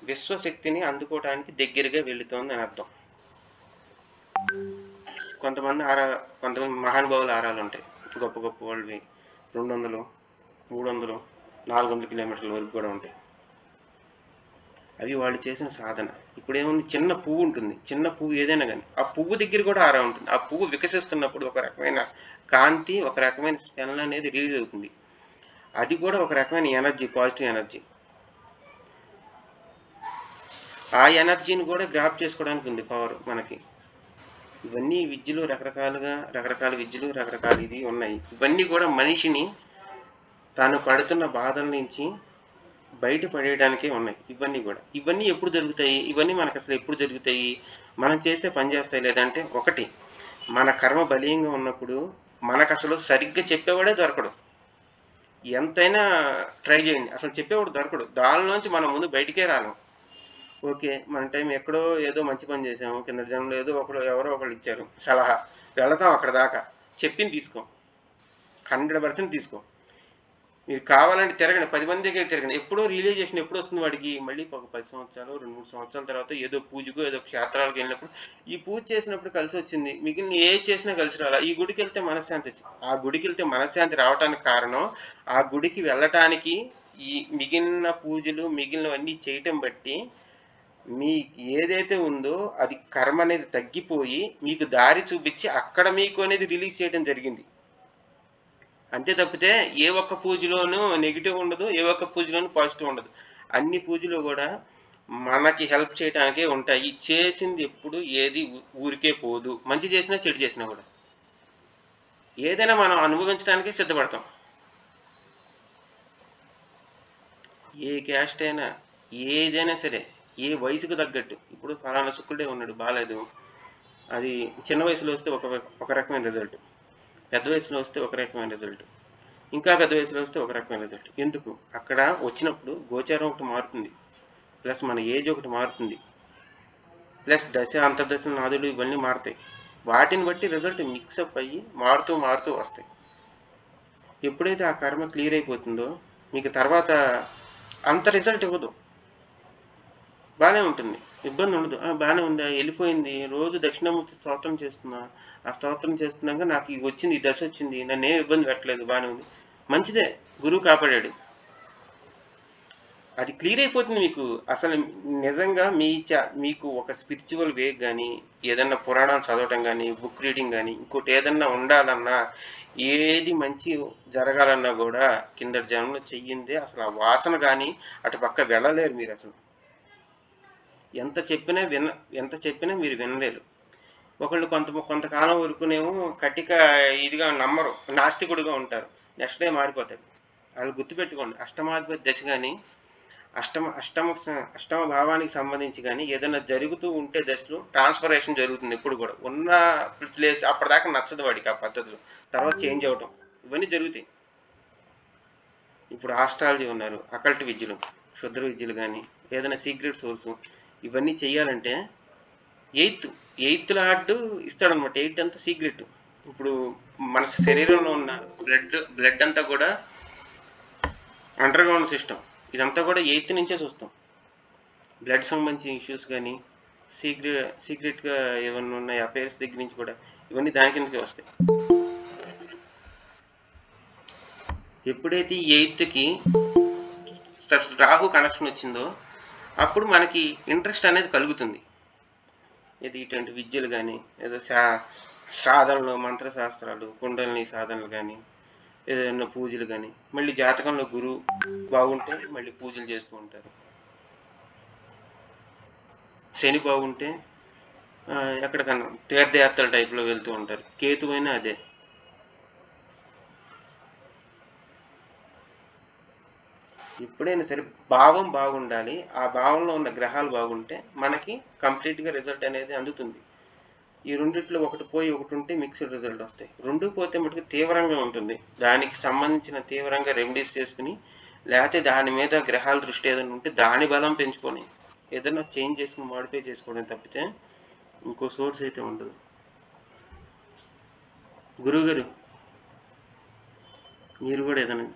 విశ్వశక్తిని అందుకోవడానికి దగ్గరగా వెళుతోంది అని అర్థం. కొంతమంది మహానుభావుల ఆరాలు ఉంటాయి, గొప్ప గొప్ప వాళ్ళవి 200, 300, 400 కిలోమీటర్ల వరకు కూడా ఉంటాయి. అవి వాళ్ళు చేసిన సాధన. ఇప్పుడు ఏముంది, చిన్న పువ్వు ఉంటుంది, చిన్న పువ్వు ఏదైనా కానీ ఆ పువ్వు దగ్గర కూడా ఆరా ఉంటుంది. ఆ పువ్వు వికసిస్తున్నప్పుడు ఒక రకమైన కాంతి, ఒక రకమైన స్మెల్ అనేది రిలీజ్ అవుతుంది. అది కూడా ఒక రకమైన ఎనర్జీ, పాజిటివ్ ఎనర్జీ. ఆ ఎనర్జీని కూడా గ్రాప్ చేసుకోవడానికి ఉంది పవర్ మనకి. ఇవన్నీ విద్యలు రకరకాల విద్యలు రకరకాల ఇది ఉన్నాయి. ఇవన్నీ కూడా మనిషిని తాను పడుతున్న బాధల నుంచి బయటపడేయడానికే ఉన్నాయి. ఇవన్నీ ఎప్పుడు జరుగుతాయి? ఇవన్నీ మనకు అసలు ఎప్పుడు జరుగుతాయి? మనం చేస్తే పని చేస్తాయి. లేదంటే ఒకటి, మన కర్మ బలీయంగా ఉన్నప్పుడు మనకు అసలు సరిగ్గా చెప్పేవాడే దొరకడు. ఎంతైనా ట్రై చేయండి, అసలు చెప్పేవాడు దొరకడు. దానిలోంచి మనం ముందు బయటికే రాలేం. ఓకే, మన టైం ఎక్కడో ఏదో మంచి పని చేసాము, కింద జనంలో ఎవరో ఒకళ్ళు ఇచ్చారు సలహా, వెళతాం అక్కడ దాకా, చెప్పింది తీసుకోం. 100% తీసుకో. మీరు కావాలంటే తిరగండి, 10 మంది దగ్గర తిరగండి. ఎప్పుడో రియలైజేషన్ ఎప్పుడు వస్తుంది వాడికి, మళ్ళీ ఒక 10 సంవత్సరాలు 2-3 సంవత్సరాల తర్వాత ఏదో పూజకో ఏదో క్షేత్రాలకు వెళ్ళినప్పుడు ఈ పూజ చేసినప్పుడు కలిసి వచ్చింది, మిగిలిన ఏ చేసినా కలిసి రాలా. ఈ గుడికి వెళ్తే మనశ్శాంతి వచ్చింది. ఆ గుడికి వెళ్తే మనశ్శాంతి రావడానికి కారణం ఆ గుడికి వెళ్ళటానికి ఈ మిగిలిన పూజలు మిగిలినవన్నీ చేయటం బట్టి మీకు ఏదైతే ఉందో అది కర్మ అనేది తగ్గిపోయి మీకు దారి చూపించి అక్కడ మీకు అనేది రిలీజ్ చేయడం జరిగింది. అంతే తప్పితే ఏ ఒక్క పూజలోనూ నెగిటివ్ ఉండదు, ఏ ఒక్క పూజలోనూ పాజిటివ్ ఉండదు. అన్ని పూజలు కూడా మనకి హెల్ప్ చేయడానికే ఉంటాయి. చేసింది ఎప్పుడు ఏది ఊరికే పోదు. మంచి చేసినా చెడు చేసినా కూడా ఏదైనా మనం అనుభవించడానికే సిద్ధపడతాం. ఏ క్యాస్ట్ అయినా ఏదైనా సరే, ఏ వయసుకు తగ్గట్టు. ఇప్పుడు ఫలానా శుక్రుడే ఉన్నాడు బాగాలేదు, అది చిన్న వయసులో వస్తే ఒక రకమైన రిజల్ట్, పెద్ద వయసులో వస్తే ఒక రకమైన రిజల్ట్, ఇంకా పెద్ద వయసులో వస్తే ఒక రకమైన రిజల్ట్. ఎందుకు? అక్కడ వచ్చినప్పుడు గోచారం ఒకటి మారుతుంది, ప్లస్ మన ఏజ్ ఒకటి మారుతుంది, ప్లస్ దశ అంతర్దశ నాదులు ఇవన్నీ మారుతాయి. వాటిని బట్టి రిజల్ట్ మిక్సప్ అయ్యి మారుతూ మారుతూ వస్తాయి. ఎప్పుడైతే ఆ కర్మ క్లియర్ అయిపోతుందో మీకు తర్వాత అంత రిజల్ట్ ఇవ్వదు, బాగానే ఉంటుంది, ఇబ్బంది ఉండదు. బాగానే ఉందా, వెళ్ళిపోయింది, రోజు దక్షిణామూర్తి స్తోత్రం చేస్తున్నా, ఆ స్తోత్రం చేస్తున్నాక నాకు ఇది వచ్చింది, ఈ దశ వచ్చింది, నన్ను ఏం ఇబ్బంది పెట్టలేదు, బాగానే ఉంది, మంచిదే, గురువు కాపాడాడు. అది క్లియర్ అయిపోతుంది మీకు. అసలు నిజంగా మీకు ఒక స్పిరిచువల్ వే కానీ, ఏదన్నా పురాణాలు చదవటం కానీ, బుక్ రీడింగ్ కానీ, ఇంకోటి ఏదన్నా ఉండాలన్నా, ఏది మంచి జరగాలన్నా కూడా కింద జన్మలో చెయ్యిందే. అసలు ఆ వాసన కానీ అటు పక్క వెళ్ళలేరు మీరు. అసలు ఎంత చెప్పినా మీరు వినలేరు. ఒకళ్ళు కొంతకాలం వరకునేమో కటిక ఇదిగా నమ్మరు, నాస్తికుడిగా ఉంటారు, నెక్స్ట్ డే మారిపోతాడు. వాళ్ళు గుర్తుపెట్టుకోండి, అష్టమాధిపతి దశ కానీ అష్టమ భావానికి సంబంధించి కానీ ఏదైనా జరుగుతూ ఉంటే దశలో ట్రాన్స్ఫర్మేషన్ జరుగుతుంది. ఎప్పుడు కూడా ఉన్న ప్లేస్ అప్పటిదాకా నచ్చదు వాడికి ఆ పద్ధతులు, తర్వాత చేంజ్ అవటం ఇవన్నీ జరుగుతాయి. ఇప్పుడు ఆస్ట్రాలజీ ఉన్నారు, అకల్ట్ విద్యలు, క్షుద్ర విద్యలు కానీ, ఏదైనా సీక్రెట్ సోర్స్, ఇవన్నీ చెయ్యాలంటే ఎయిత్ లార్డ్ ఇస్తాడనమాట. 8 అంతా సీక్రెట్. ఇప్పుడు మన శరీరంలో ఉన్న బ్లడ్ అంతా కూడా అండర్ గ్రౌండ్ సిస్టమ్, ఇదంతా కూడా 8th నుంచే చూస్తాం. బ్లడ్ సంబంధించిన ఇష్యూస్ కానీ, సీక్రెట్గా ఏమన్నా ఉన్నాయి అఫైర్స్ దగ్గర నుంచి కూడా ఇవన్నీ దాని కిందకే వస్తాయి. ఎప్పుడైతే 8th రాహు కనెక్షన్ వచ్చిందో అప్పుడు మనకి ఇంట్రెస్ట్ అనేది కలుగుతుంది. ఇది ఇటువంటి విద్యలు కానీ, ఏదో సాధనలు, మంత్రశాస్త్రాలు, కుండలిని సాధనలు కానీ, ఏదైనా పూజలు కానీ, మళ్ళీ జాతకంలో గురువు బాగుంటే మళ్ళీ పూజలు చేస్తూ ఉంటారు. శని బాగుంటే ఎక్కడికన్నా తీర్థయాత్రల టైప్లో వెళ్తూ ఉంటారు. కేతువైనా అదే. ఎప్పుడైనా సరే భావం బాగుండాలి, ఆ భావంలో ఉన్న గ్రహాలు బాగుంటే మనకి కంప్లీట్గా రిజల్ట్ అనేది అందుతుంది. ఈ రెండిట్లో ఒకటి పోయి ఒకటి ఉంటే మిక్స్డ్ రిజల్ట్ వస్తాయి. రెండు పోతే మటుకు తీవ్రంగా ఉంటుంది. దానికి సంబంధించిన తీవ్రంగా రెమెడీస్ చేసుకుని, లేకపోతే దాని మీద గ్రహాల దృష్టి ఏదైనా ఉంటే దాని బలం పెంచుకొని ఏదైనా చేంజ్ చేసుకుని మాడిఫై చేసుకోవడం తప్పితే ఇంకో సోర్స్ అయితే ఉండదు. గురువుగారు మీరు కూడా ఏదైనా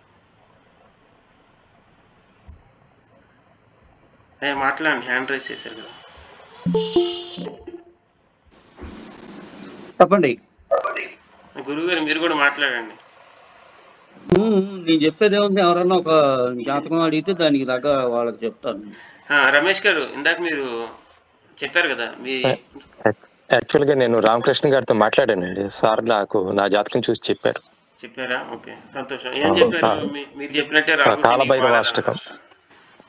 మాట్లాడండి, హ్యాండ్ రైజ్ చేశారు కదా. చెప్పండి గురువుగారు మీరు కూడా మాట్లాడండి. నేను చెప్పేది ఏముంది, ఎవరన్నా ఒక జాతకం అడిగితే దానికి తగ్గ వాళ్ళకి చెప్తాను. రమేష్ గారు ఇందాక మీరు చెప్పారు కదా, మీ యాక్చువల్గా నేను రామకృష్ణ గారితో మాట్లాడానండి. సార్ నాకు నా జాతకం చూసి చెప్పారా? ఓకే, సంతోషం. ఏం చెప్పారు? మీరు చెప్పినట్టే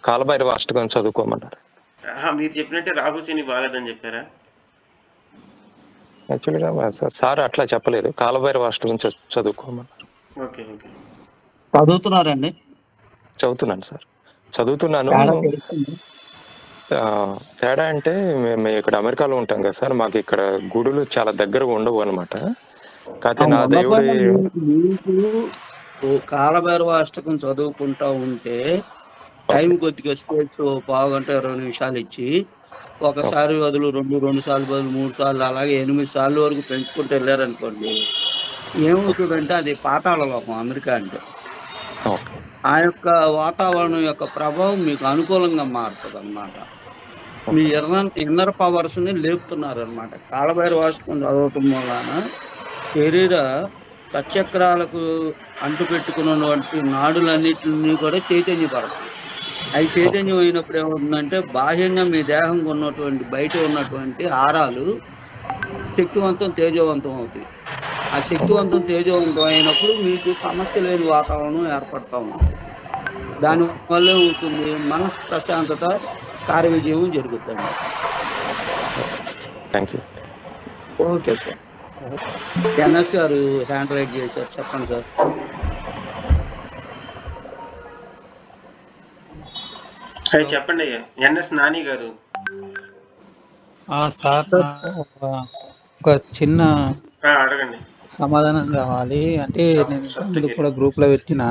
కాలభైరవ అష్టకం చదువుకోమన్నారు. మీరు చెప్పినట్టే రాహు శని బాలేదని చెప్పారా? యాక్చువల్గా సార్ అట్లా చెప్పలేదు, కాలభైరవ అష్టకం చదువుకోమన్నారు. Okay okay. చదువుతున్నారండి? చదువుతున్నాను సార్, చదువుతున్నాను. తేడా అంటే మేము ఇక్కడ అమెరికాలో ఉంటాం కదా సార్, మాకు ఇక్కడ గుడులు చాలా దగ్గరగా ఉండవు అనమాట. కాకపోతే నా దేవుడి కాలభైరవ అష్టకం చదువుకుంటా ఉంటే టైం కొద్దిగా స్పేస్ పావుగంట 20 నిమిషాలు ఇచ్చి ఒకసారి 2 సార్లు బదులు 3 సార్లు అలాగే 8 సార్లు వరకు పెంచుకుంటూ వెళ్ళారనుకోండి, 1 నెల 10 రోజుల్లో రిజల్ట్ అనేది 100% ఉంటుంది. ఓకే. 1 నెల 10 రోజుల్లో రిజల్ట్ అనేది 100% ఉంటుంది. 1 నెల 10 రోజుల్లో రిజల్ట్ అనేది 100% ఉంటుంది. ఏమవుతుందంటే అది పాతాళ లోకం అమెరికా అంటే. ఓకే. ఆ యొక్క వాతావరణం యొక్క ప్రభావం మీకు అనుకూలంగా మారుతుంది అనమాట. మీ ఇన్నర్ పవర్స్ ని లేపుతున్నారు అనమాట. కాలభైరవాష్టకం చదవటం వలన శరీర సచక్రాలకు అంటుపెట్టుకున్నటువంటి నాడులన్నిటిని కూడా చైతన్యపరచు. అవి చైతన్యం అయినప్పుడు ఏమవుతుందంటే బాహ్యంగా మీ దేహం ఉన్నటువంటి బయట ఉన్నటువంటి ఆరాలు శక్తివంతం తేజవంతం అవుతాయి. ఆ శక్తివంతం తేజవంతం అయినప్పుడు మీకు సమస్య లేని వాతావరణం ఏర్పడతా ఉంటుంది. దానివల్ల ఏమవుతుంది, మన ప్రశాంతత, కార్య విజయం జరుగుతుంది. Thank you. Okay sir. NS గారు హ్యాండ్ రైట్ చేశారు, చెప్పండి సార్. చెప్పండి అయ్యా. ఎన్ఎస్ నాని గారు. సార్ ఒక చిన్న అడగండి. సమాధానం కావాలి. అంటే నేను ముందు కూడా గ్రూప్ లో పెట్టిన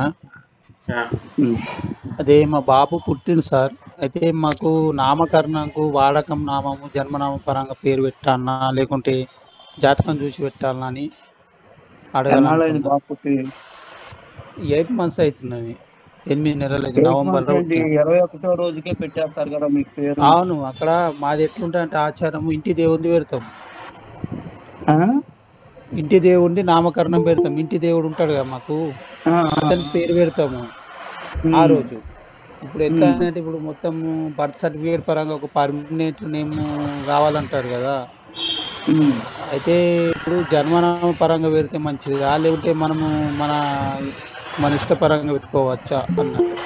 అదే మా బాబు పుట్టిండు సార్. అయితే మాకు నామకరణకు వాడకం నామము జన్మనామం పరంగా పేరు పెట్టాలన్నా లేకుంటే జాతకం చూసి పెట్టాలన్నా అని అడగాలి. 8 months అవుతున్నది. 8 నెలలు అయితే నవంబర్ 21వ రోజుకే పెట్టేస్తారు కదా మీకు పేరు. అవును. అక్కడ మాది ఎట్లుంటే అంటే ఆచారం ఇంటి దేవుడిని పెడతాం. ఇంటి దేవుడిని నామకరణం పెడతాం. ఇంటి దేవుడు ఉంటాడు కదా మాకు, అతని పేరు పెడతాము ఆ రోజు. ఇప్పుడు ఎట్లా అంటే ఇప్పుడు మొత్తం బర్త్ సర్టిఫికేట్ పరంగా ఒక పర్మనెంట్ నేమ్ కావాలంటారు కదా. అయితే ఇప్పుడు జన్మనామ పరంగా పెడితే మంచిదా లేకుంటే మనము మన ఇష్టపరంగా పెట్టుకోవచ్చా అన్నట్టు.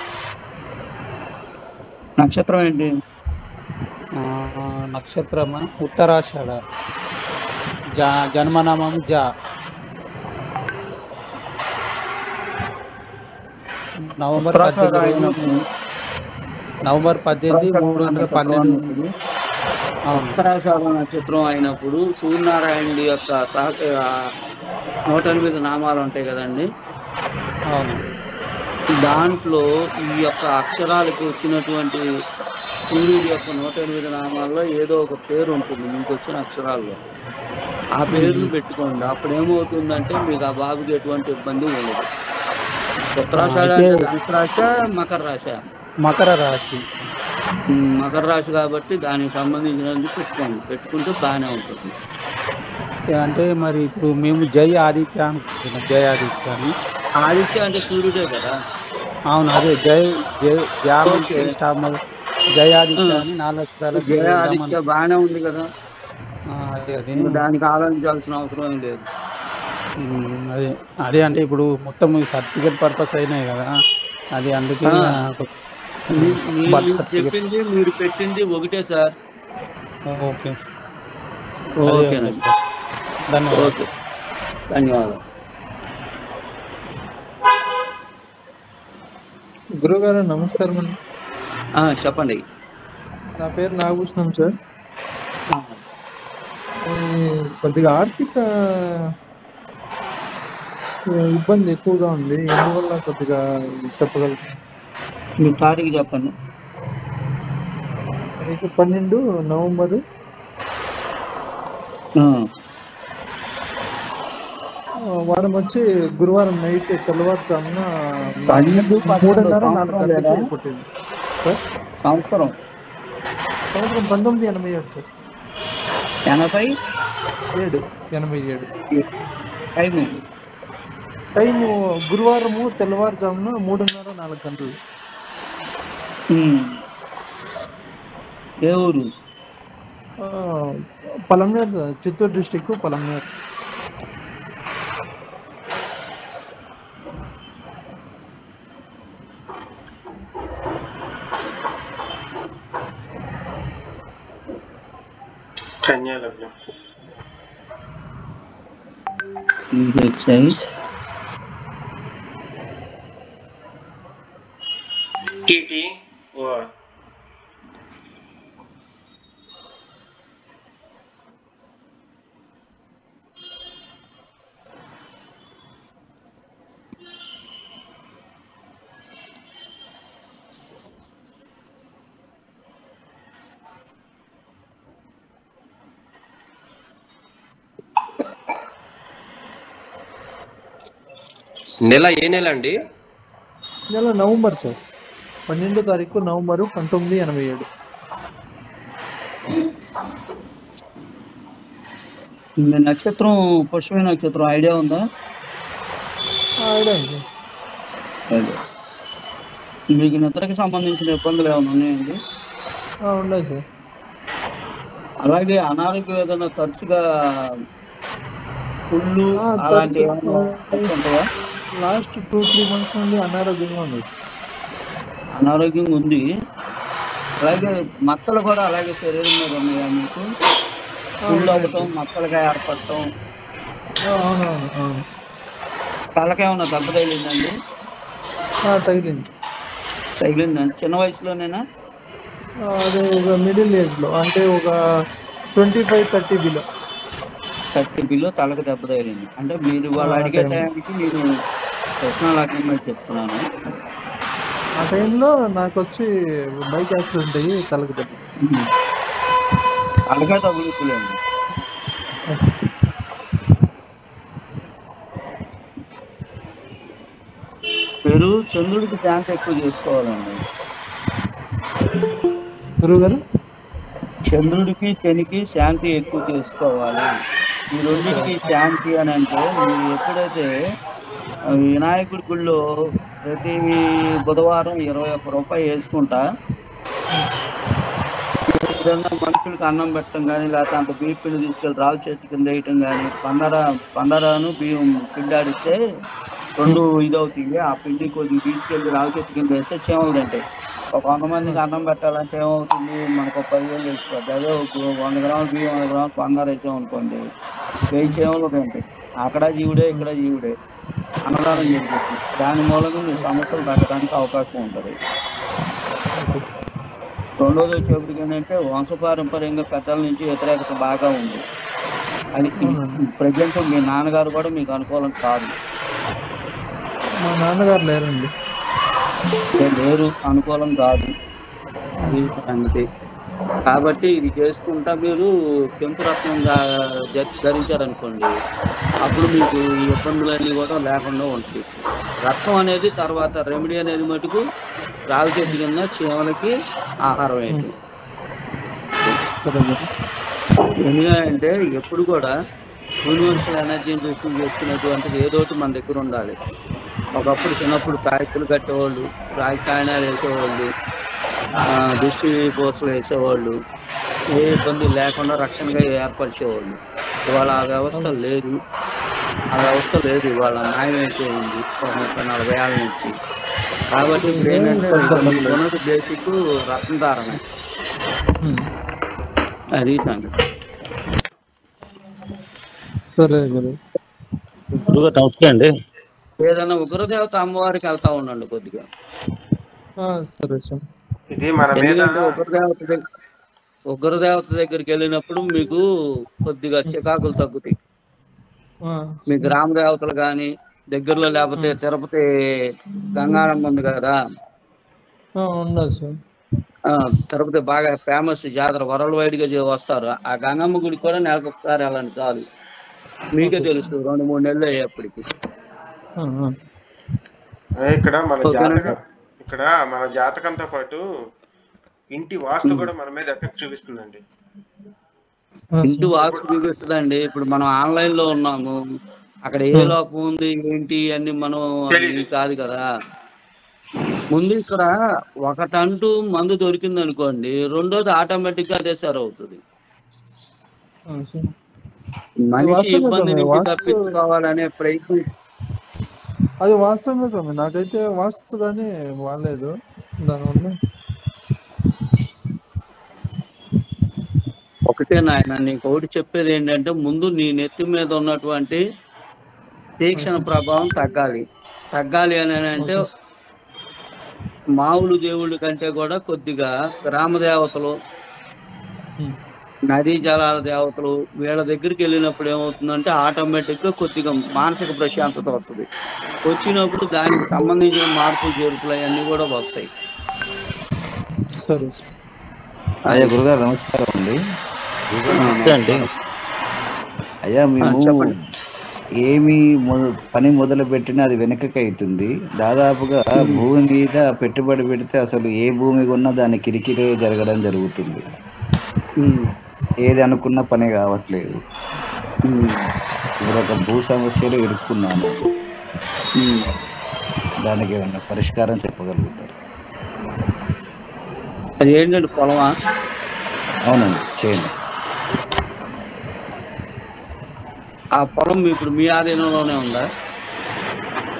నక్షత్రం ఏంటి? నక్షత్రం ఉత్తరాషాఢ, జన్మనామం జా. నవంబర్ 18 312. ఉత్తరాషాఢ నక్షత్రం అయినప్పుడు సూర్యనారాయణుడి యొక్క 108 నామాలు ఉంటాయి కదండి. అవును. దాంట్లో ఈ యొక్క అక్షరాలకు వచ్చినటువంటి సూర్యుడి యొక్క 108 నామాల్లో ఏదో ఒక పేరు ఉంటుంది మీకు వచ్చిన అక్షరాల్లో. ఆ పేర్లు పెట్టుకోండి. అప్పుడు ఏమవుతుందంటే మీకు ఆ బాబుకి ఎటువంటి ఇబ్బంది ఉండదు. ఉత్తరాషాఢ ధనుసు రాశి, మకర రాశి. మకర రాశి. మకర రాశి కాబట్టి దానికి సంబంధించినది పెట్టుకోండి. పెట్టుకుంటే బాగానే ఉంటుంది. అంటే మరి ఇప్పుడు మేము జై ఆదిత్య అనుకుంటున్నాం. జై ఆదిత్య అని. ఆదిత్య అంటే సూర్యుడే కదా. అవును, అదే జై జై ఆదిత్య అని 4 అక్షరాల జై ఆదిత్య బాగానే ఉంది కదా. దానికి ఆలోచించాల్సిన అవసరం లేదు. అదే అంటే ఇప్పుడు మొత్తం సర్టిఫికేట్ పర్పస్ అయినాయి కదా, అది అందుకే చెప్పింది మీరు పెట్టింది ఒకటే సార్. ఓకే. ఓకేనండి. ధన్యవాదాలు. గురుగారు నమస్కారం అండి. చెప్పండి. నా పేరు నాగభూషణం సార్. కొద్దిగా ఆర్థిక ఇబ్బంది ఎక్కువగా ఉంది. ఎందువల్ల కొద్దిగా చెప్పగలుగుతారు? మీ తారీఖు చెప్పండి. 12 నవంబరు. వారం వచ్చి గురువారం నైట్ తెల్లవారుజామున 3:30-4 పుట్టింది సార్. సంవత్సరం 1987 సార్. 87. టైము గురువారము తెల్లవారుజామున 3:30-4 గంటలు. ఏ ఊరు? Palamaner sir, Chittoor district Palamaner. కన్యాలగ్నం. టీటీ నెల ఏ నెల అండి? నెల నవంబర్ సార్, 12వ తారీఖు నవంబరు 1987. మీ నక్షత్రం పుష్పమి నక్షత్రం ఐడియా ఉందా? ఐడియా ఉంది అదే. మీకు నిద్రకి సంబంధించిన ఇబ్బందులు ఏమైనా ఉన్నాయండి? సార్. ఉన్నాయి సార్. అలాగే అనారోగ్యం ఏదైనా తరచుగా పుళ్ళు అలాంటి ఏమైనా ఉంటుందా? లాస్ట్ 2-3 months నుండి అనారోగ్యంగా ఉంది. అనారోగ్యంగా ఉంది. అలాగే మచ్చలు కూడా అలాగే శరీరం మీద ఉన్నాయా మీకు? పుళ్ళు అవ్వటం, మచ్చలుగా ఏర్పడటం, అవునవును, అవును. తలకేమన్నా దెబ్బ తగిలిందండి? తగిలింది. తగిలిందండి. చిన్న వయసులోనేనా? అదే ఒక మిడిల్ ఏజ్లో, అంటే ఒక 25-30 బిలో. 30 బిలో తలకు దెబ్బ తగిలింది. అంటే మీరు వాళ్ళు అడిగే టైంకి నేను ప్రశ్నలు అడిగినట్టు చెప్తున్నాను. ఆ టైంలో నాకు వచ్చి బైక్ యాక్సిడెంట్ అయ్యి తలకు దెబ్బ. తలకే తగులుతులేండి. మీరు చంద్రుడికి శాంతి ఎక్కువ చేసుకోవాలండి. గురువు గారు, చంద్రుడికి శనికి శాంతి ఎక్కువ చేసుకోవాలి. ఈ రెండింటికి శాంతి అని అంటే మీరు ఎప్పుడైతే వినాయకుడి గుళ్ళో ప్రతి బుధవారం 21 రూపాయలు వేసుకుంటా ఏదైనా మనుషులకు అన్నం పెట్టడం కానీ, లేకపోతే అంత బియ్య పిండి తీసుకెళ్ళి రావి చెట్టు కింద వేయటం కానీ, పందరాను బియ్యం పిండి ఆడిస్తే 2 ఇదవుతుంది. ఆ పిండి కొద్దిగా తీసుకెళ్ళి రావి చెట్టు కింద వేస్తే చీమలు తింటాయి. ఒక 100 మందికి అన్నం పెట్టాలంటే ఏమవుతుంది, మనకు 10,000 వేసుకోవద్దు. అదే 100 గ్రాములు బియ్యం, 100 గ్రాములు పందారు వేసాం అనుకోండి, 1000 చీమలు తింటాయి. అక్కడ జీవుడే, ఇక్కడ జీవుడే, అన్నదానం జరిగింది. దాని మూలంగా మీ సమస్యలు తగ్గడానికి అవకాశం ఉంటుంది. రెండోది వచ్చేప్పటికి ఏంటంటే వంశపారంపర్యంగా పెద్దల నుంచి వ్యతిరేకత బాగా ఉంది. అది ప్రజెంట్ మీ నాన్నగారు కూడా మీకు అనుకూలం కాదు. మా నాన్నగారు లేరండి. లేరు, అనుకూలం కాదు ఈ సంగతి. కాబట్టి ఇది చేసుకుంటా మీరు కెంపు రత్నం ధరించారనుకోండి, అప్పుడు మీకు ఈ ఇబ్బందులన్నీ కూడా లేకుండా ఉంటాయి. రత్నం అనేది తర్వాత రెమెడీ అనేది మటుకు రావి చెట్టు కింద చీమలకి ఆహారం ఏంటి. ఎందుకంటే ఎప్పుడు కూడా యూనివర్సల్ ఎనర్జీని రిసీవ్ చేసుకునేటువంటిది ఏదోటి మన దగ్గర ఉండాలి. ఒకప్పుడు చిన్నప్పుడు కాయకులు కట్టేవాళ్ళు, రాయి కాయనాలు వేసేవాళ్ళు, దిష్టి పోసలు వేసేవాళ్ళు, ఏ ఇబ్బంది లేకుండా రక్షణగా ఏర్పరిచేవాళ్ళు. ఇవాళ ఆ వ్యవస్థ లేదు. ఇవాళ న్యాయం అయిపోయింది ఒక 30-40 ఏళ్ళ నుంచి. కాబట్టి ఇప్పుడు ఏంటంటే ఉన్నది బేసిక్ రత్నధారణ. అది సంగతి. నమస్తే అండి. ఏదైనా ఉగ్రదేవత అమ్మవారికి వెళ్తా ఉండండి కొద్దిగా. సరే సార్. ఎందుకంటే ఉగ్రదేవత దగ్గరికి వెళ్ళినప్పుడు మీకు కొద్దిగా చికాకులు తగ్గుతాయి. మీ గ్రామ దేవతలు కానీ దగ్గరలో, లేకపోతే తిరుపతి గంగారమ్మ ఉంది కదా, తిరుపతి బాగా ఫేమస్ జాతర, వరల్డ్ వైడ్ గా వస్తారు. ఆ గంగమ్మ గుడికి కూడా నెలకు ఒకసారి వెళ్ళండి చాలు. మీకే తెలుసు 2-3 నెలలు అయ్యేప్పటికి. ఇక్కడ మన జాతకంతో పాటు ఇంటి వాస్తు కూడా మన మీద ఎఫెక్ట్ చూపిస్తుందండి. ఇంటి వాస్తు చూపిస్తుందండి. ఇప్పుడు మనం ఆన్లైన్ లో ఉన్నాము, అక్కడ ఏ లోపం ఉంది ఏంటి అన్ని మనం కాదు కదా. ముందు ఇక్కడ ఒకటంటూ మందు దొరికింది అనుకోండి, రెండోది ఆటోమేటిక్ గా అదే సరి అవుతుంది. మనిషి ఇబ్బంది నుంచి తప్పించుకోవాలనే ప్రయత్నం. అది వాస్తవమే కదా. నాకైతే వాస్తు కానీ వాడలేదు దానివల్ల. ఒకటే నాయన, నీకు ఒకటి చెప్పేది ఏంటంటే, ముందు నీ నెత్తి మీద ఉన్నటువంటి తీక్షణ ప్రభావం తగ్గాలి అని అంటే మామూలు దేవుళ్ళ కంటే కూడా కొద్దిగా గ్రామ దేవతలు, నదీ జలాల దేవతలు వీళ్ళ దగ్గరికి వెళ్ళినప్పుడు ఏమవుతుందంటే ఆటోమేటిక్గా కొద్దిగా మానసిక ప్రశాంతత వస్తుంది. వచ్చినప్పుడు దానికి సంబంధించిన మార్పులు చేర్పులు అవన్నీ కూడా వస్తాయి. అయ్యా గురుగారు నమస్కారం అండి. అయ్యా మేము ఏమి పని మొదలు పెట్టినా అది వెనకకి అవుతుంది. దాదాపుగా భూమి మీద పెట్టుబడి పెడితే అసలు ఏ భూమి కొన్నా దాని కిరికిరే జరగడం జరుగుతుంది. ఏది అనుకున్న పని కావట్లేదు. ఇప్పుడు ఒక భూ సమస్యలో ఇరుక్కున్నాను. దానికి ఏమన్నా పరిష్కారం చెప్పగలుగుతారు? అది ఏంటంటే పొలమా? అవునండి, చేయండి. ఆ పొలం ఇప్పుడు మీ ఆధీనంలోనే ఉందా?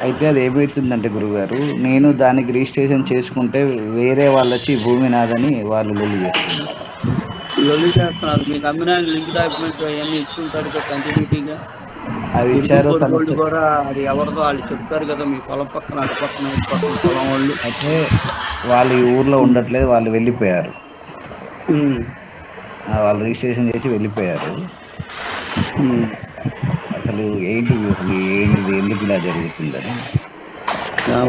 అయితే అది ఏమవుతుందంటే గురుగారు, నేను దానికి రిజిస్ట్రేషన్ చేసుకుంటే వేరే వాళ్ళు వచ్చి ఈ భూమి నాదని వాళ్ళు లొల్లి చేస్తున్నారు. లొల్లి చేస్తున్నారు. మీకు అమ్మిన లింక్ డాక్యుమెంట్ అవన్నీ ఇచ్చి ఉంటారు కదా కంటిన్యూటీగా. అవి ఇచ్చారు. వాళ్ళు కూడా అది ఎవరిదో వాళ్ళు చెప్తారు కదా, మీ పొలం పక్కన అటు పక్కన ఇటు పక్కన పొలం వాళ్ళు. అయితే వాళ్ళు ఈ ఊర్లో ఉండట్లేదు, వాళ్ళు వెళ్ళిపోయారు. వాళ్ళు రిజిస్ట్రేషన్ చేసి వెళ్ళిపోయారు. అసలు ఏంటిది ఎందుకు ఇలా జరుగుతుందని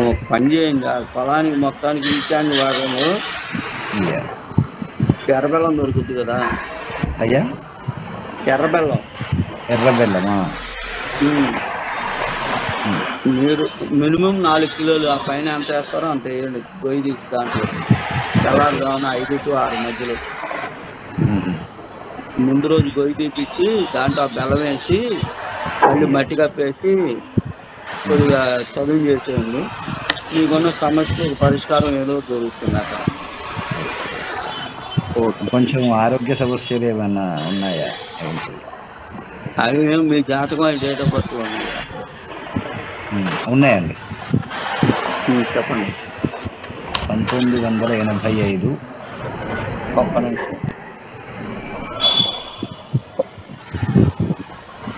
ఒక పని చేయండి. ఆ పొలానికి మొత్తానికి ఈశాన్య భాగంలో ఎర్రబెల్లం దొరుకుతుంది కదా అయ్యా. ఎర్రబెల్లమా? మీరు మినిమం 4 కిలోలు ఆ పైన ఎంత వేస్తారో అంత వేయండి. గొయ్యి తీసి దాంట్లో తెల్లారుదామని 5 to 6 మధ్యలో ముందు రోజు గొయ్యి తీపిచ్చి దాంట్లో ఆ బెల్లం వేసి మళ్ళీ మట్టి కప్పేసి కొద్దిగా చదువు చేసేయండి. మీకున్న సమస్యకు పరిష్కారం ఏదో దొరుకుతుంది అక్కడ. కొంచెం ఆరోగ్య సమస్యలు ఏమైనా ఉన్నాయా? అవి మేము మీ జాతకం డేట్ ఆఫ్ బర్త్ ఉన్నాయండి. చెప్పండి. 1985. ఒక్క నిమిషం.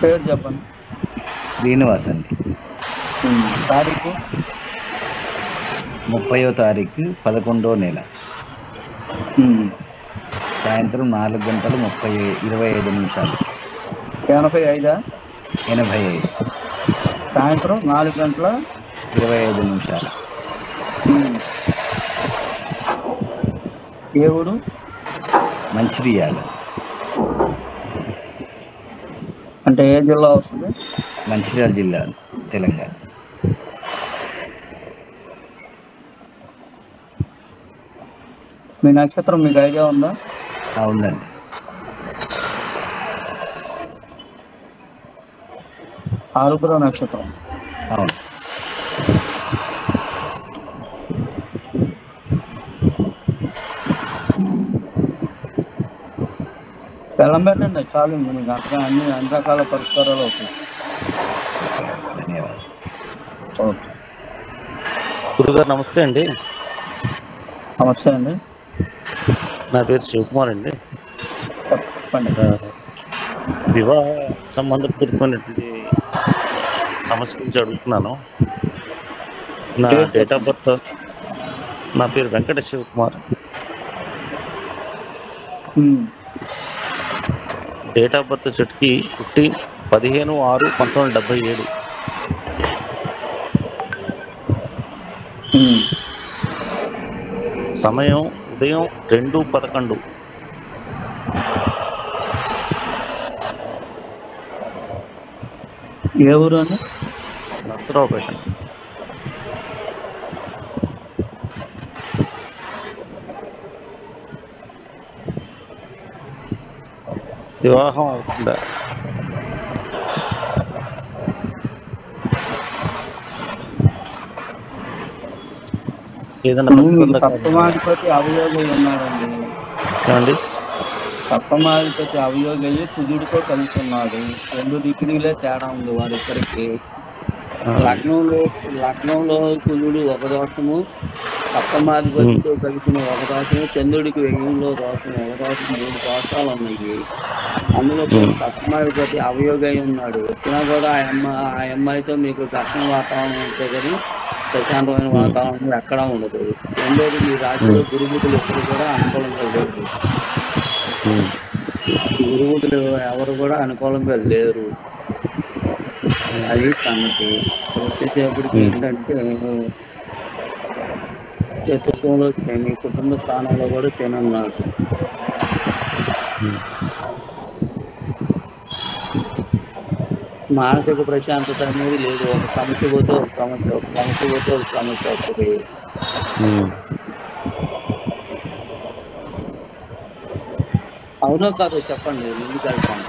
పేరు చెప్పండి. శ్రీనివాస్ అండి. తారీఖు 30వ తారీఖు 11వ నెల సాయంత్రం 4:25 నిమిషాలు. 85. సాయంత్రం 4:25 నిమిషాలు. ఏ ఊరు? మంచిర్యాల. అంటే ఏ జిల్లా వస్తుంది? మంచిర్యాల జిల్లా, తెలంగాణ. మీ నక్షత్రం మీకు ఐడియా ఉందా? ఉందండి. ఆరుద్ర నక్షత్రం. అవును. బెల్లం పెట్టండి చాలు. మీకు అంతగా అన్ని రకాల పరిష్కారాలు అవుతాయి. ధన్యవాదాలు. ఓకే గురుగారు నమస్తే అండి. నమస్తే అండి. నా పేరు శివకుమార్ అండి. చెప్పండి. వివాహ సంబంధపూర్వకమైనటువంటి సమస్య గురించి అడుగుతున్నాను. నా డేట్ ఆఫ్ బర్త్, నా పేరు Venkata Shivakumar. Date of birth చెట్టుకి 15/6/1977. సమయం ఉదయం 2:11. ఏ ఊరు అండి? నర్సరావుపేట. వివాహం అవుతుందా? ఏదైనా సప్తమాధిపతి అవయోగి ఉన్నాడండి. ఏమండి? సప్తమాధిపతి అవయోగి కుజుడితో కలిసి ఉన్నాడు. 2 డిగ్రీలే తేడా ఉంది వారి ఇక్కడికి. లగ్నంలో కుజుడు ఒక దోషము, సప్తమాధిపతితో కలిసిన ఒక దోషము, చంద్రుడికి 1000లో దోషం, ఒక దోషం, 3 దోషాలు ఉన్నాయి. అందులో సప్తమాధిపతి అవయోగి అయి ఉన్నాడు. వచ్చినా కూడా ఆ అమ్మాయితో మీకు ఘర్షణ వాతావరణం ఉంటే కానీ ప్రశాంతమైన వాతావరణం ఎక్కడా ఉండదు. రెండోది మీ రాజ్యంలో గురుబుద్ధులు ఎప్పుడు కూడా అనుకూలంగా లేరు. గురుబుద్ధులు ఎవరు కూడా అనుకూలంగా లేరు. అది సంగతి. వచ్చేసేపటికి ఏంటంటే చతుర్థంలో మీ కుటుంబ స్థానంలో కూడా శని ఉన్నాడు. మానసిక ప్రశాంతత అనేది లేదు. ఒక సమస్య పోతే ఒక సమస్య, ఒక సమస్య పోతే ఒక సమస్య వస్తుంది. అవునో కాదో చెప్పండి, ముందుకు వెళ్తాను.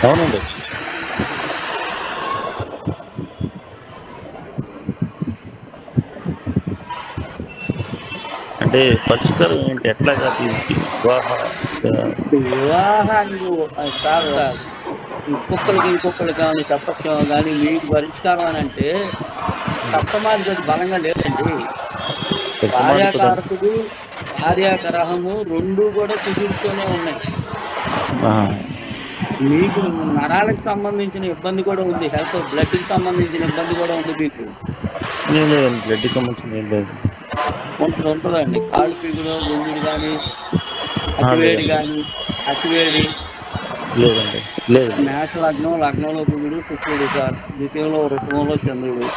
అవునండి. అంటే పరిష్కారం ఏంటి, ఎట్లాగా దీనికి వివాహాన్ని కాదు సార్, ఇంకొకరికి ఏమైనా చెప్పచ్చు కానీ మీకు పరిష్కారం అని అంటే సప్తమాధిపతి బలంగా లేదండి. భార్యాకారకుడు భార్యాగ్రహము రెండు కూడా కుదురుతూనే ఉన్నాయి. మీకు నరాలకు సంబంధించిన ఇబ్బంది కూడా ఉంది, హెల్త్ బ్లడ్ కి సంబంధించిన ఇబ్బంది కూడా ఉంది. మీకు బ్లడ్ సంబంధించింది ఏం లేదు. ఉంటుందండి. కాళ్ళు పీగులు గుండెలు కానీ అతివేడి కానీ అతివేడి లేదండి. లేదు. మేష లగ్నంలో గురుడు శుక్రుడు సార్, ద్వితీయంలో వృషభంలో చంద్రుడు,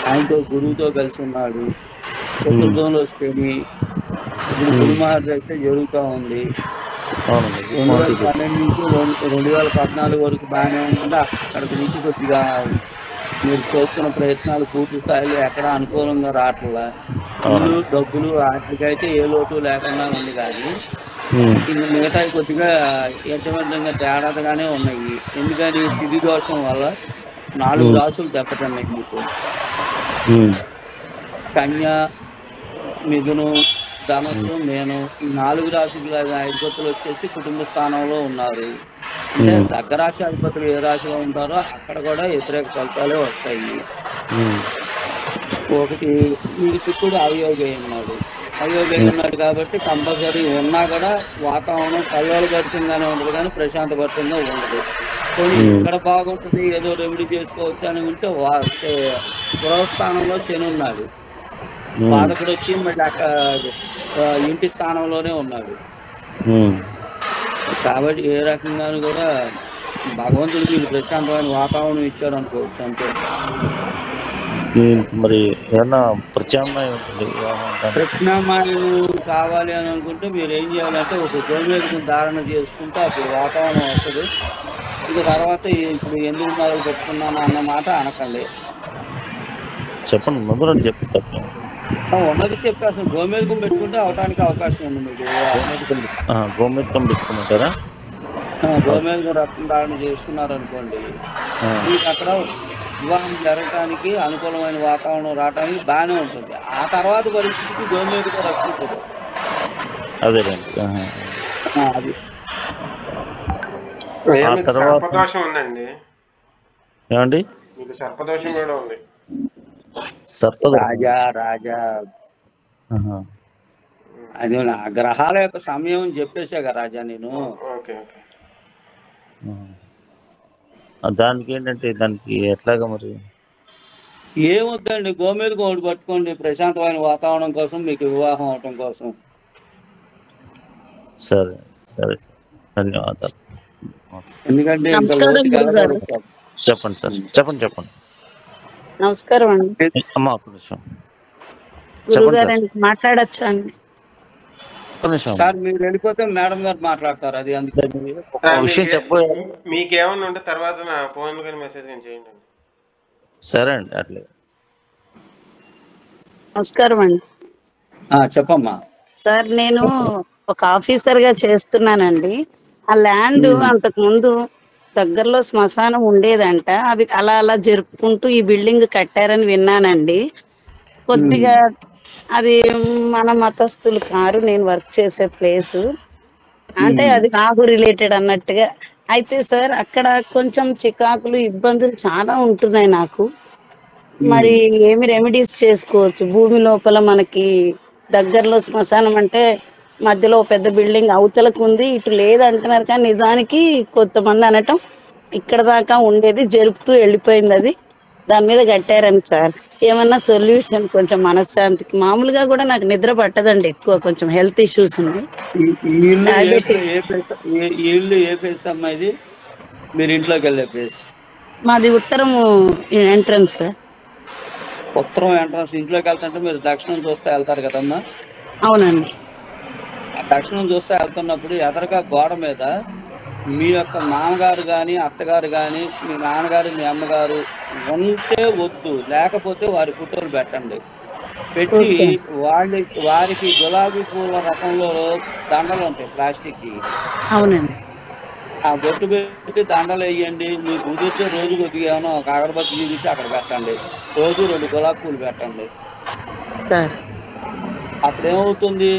ఆయనతో గురువుతో కలిసి ఉన్నాడు. చతుర్థంలో శని, ఇప్పుడు గురు మహర్షి అయితే జరుగుతూ ఉంది. 2012 నుంచి 2014 వరకు బాగానే ఉంటుంది. అక్కడికి నుంచి కొద్దిగా మీరు చేస్తున్న ప్రయత్నాలు పూర్తి స్థాయిలో ఎక్కడ అనుకూలంగా రావట్లా. ఇల్లు డబ్బులు వాటికైతే ఏ లోటు లేకుండా ఉంది, కానీ ఇంకా మిగతా కొద్దిగా ఎటువంటి తేడాగానే ఉన్నాయి. ఎందుకని తిథి దోషం వల్ల 4 రాసులు దెబ్బతిన్నాయి మీకు. కన్య, మిథునం, ధనస్సు, మీనం, ఈ 4 రాశుల అధిపతులు వచ్చేసి కుటుంబ స్థానంలో ఉన్నారు. అంటే దగ్గర రాశి అధిపతులు ఏ రాశిలో ఉంటారో అక్కడ కూడా వ్యతిరేక ఫలితాలే వస్తాయి. ఒకటి మీకు శుక్రుడు అయోగి ఉన్నాడు కాబట్టి కంపల్సరీ ఉన్నా కూడా వాతావరణం కల్లోలభరితంగానే ఉంటుంది, కానీ ప్రశాంతభరితంగా ఉండదు. కొన్ని ఇక్కడ బాగుంటుంది ఏదో రెమెడీ చేసుకోవచ్చు అని ఉంటే గృహస్థానంలో శని ఉన్నాడు, బాధకుడు వచ్చి మళ్ళీ అక్కడ ఇంటి స్థానంలోనే ఉన్నాడు. కాబట్టి ఏ రకంగానూ కూడా భగవంతుడు మీకు ప్రశాంతమైన వాతావరణం ఇచ్చాడు అనుకోవచ్చు అంతే. మరి ఏమన్నా ప్రత్యామ్నాయం ఉంటుంది? ప్రత్యామ్నాయం కావాలి అని అనుకుంటే మీరు ఏం చేయాలంటే ఒక గోమేధికం ధారణ చేసుకుంటే అప్పుడు వాతావరణం వస్తుంది. ఇక తర్వాత ఇప్పుడు ఎందుకు మొదలు పెట్టుకున్నాను అన్న మాట అనకండి. చెప్పండి, మొదలు చెప్పండి. ఉన్నది చెప్పి అసలు గోమేధికం పెట్టుకుంటే అవడానికి అవకాశం ఉంది మీకు. గోమేధికం పెట్టుకుంటారా? గోమేధికం రక్తం ధారణ చేసుకున్నారనుకోండి, మీకు అక్కడ వివాహం జరగటానికి అనుకూలమైన వాతావరణం రావడానికి బాగానే ఉంటుంది. ఆ తర్వాత పరిస్థితికి గోమేధికం రక్షించదు. అదేనండి. అది సర్పదోషం ఉందండి. ఏమండి? మీకు సర్పదోషం కూడా ఉంది. రాజా అది నా గ్రహాల యొక్క సమయం చెప్పేసాగా రాజా నేను. దానికి ఏంటంటే దానికి ఎట్లాగా మరి ఏమొద్దండి, గోమేధికం ఒకటి పట్టుకోండి ప్రశాంతమైన వాతావరణం కోసం, మీకు వివాహం అవటం కోసం. సరే సరే, ధన్యవాదాలు. ఎందుకంటే చెప్పండి సార్, చెప్పండి. నమస్కారం అండి. అమ్మా ఒక నిమిషం గురుగారండి, మాట్లాడచ్చా అండి? సార్ మీరు వెళ్ళిపోతే మేడం గారు మాట్లాడతారు. అది అందుకని విషయం మీకేమన్నా ఉంటే తర్వాత నా ఫోన్ కానీ మెసేజ్ కానీ చేయండి. సరే అండి, అట్లే. నమస్కారం అండి. చెప్పమ్మా. సార్ నేను ఒక ఆఫీసర్ గా చేస్తున్నానండి. ఆ ల్యాండ్ అంతకు ముందు దగ్గరలో శ్మశానం ఉండేదంట, అవి అలా జరుపుకుంటూ ఈ బిల్డింగ్ కట్టారని విన్నానండి. కొద్దిగా అది మన మతస్థులు కారు, నేను వర్క్ చేసే ప్లేసు, అంటే అది నాకు రిలేటెడ్ అన్నట్టుగా. అయితే సార్ అక్కడ కొంచెం చికాకులు ఇబ్బందులు చాలా ఉంటున్నాయి నాకు. మరి ఏమి రెమెడీస్ చేసుకోవచ్చు? భూమి లోపల మనకి దగ్గరలో శ్మశానం అంటే మధ్యలో పెద్ద బిల్డింగ్ అవతలకు ఉంది, ఇటు లేదంటున్నారు. కానీ నిజానికి కొంతమంది అనటం ఇక్కడ దాకా ఉండేది జరుపుతూ వెళ్ళిపోయింది, అది దాని మీద కట్టారని సార్. ఏమన్నా సొల్యూషన్ కొంచెం మనశ్శాంతికి? మామూలుగా కూడా నాకు నిద్ర పట్టదండి ఎక్కువ, కొంచెం హెల్త్ ఇష్యూస్ ఉంది. ఇల్లు ఏ ప్లేస్ అమ్మా ఇది? మీరు ఇంట్లోకి వెళ్ళే ప్లేస్? మాది ఉత్తరం ఎంట్రన్స్. ఉత్తరం ఎంట్రన్స్. ఇంట్లోకి వెళ్తుంటే మీరు దక్షిణం చూస్తే వెళ్తారు కదమ్మా? అవునండి. దక్షిణం చూస్తే వెళ్తున్నప్పుడు ఎదరగా గోడ మీద మీ యొక్క నాన్నగారు కానీ అత్తగారు కానీ మీ నాన్నగారు మీ అమ్మగారు ఉంటే వద్దు, లేకపోతే వారి ఫోటోలు పెట్టండి. పెట్టి వారికి గులాబీ పూల రకంలో దండలు ఉంటాయి ప్లాస్టిక్. అవునండి. ఆ బొట్టు పెట్టి దండలు వేయండి. మీకు కుదిరితే రోజు కొద్దిగా ఏమో ఒక అగరబత్తి చూపించి అక్కడ పెట్టండి. రోజు 2 గులాబీ పూలు పెట్టండి. అప్పుడేమవుతుంది,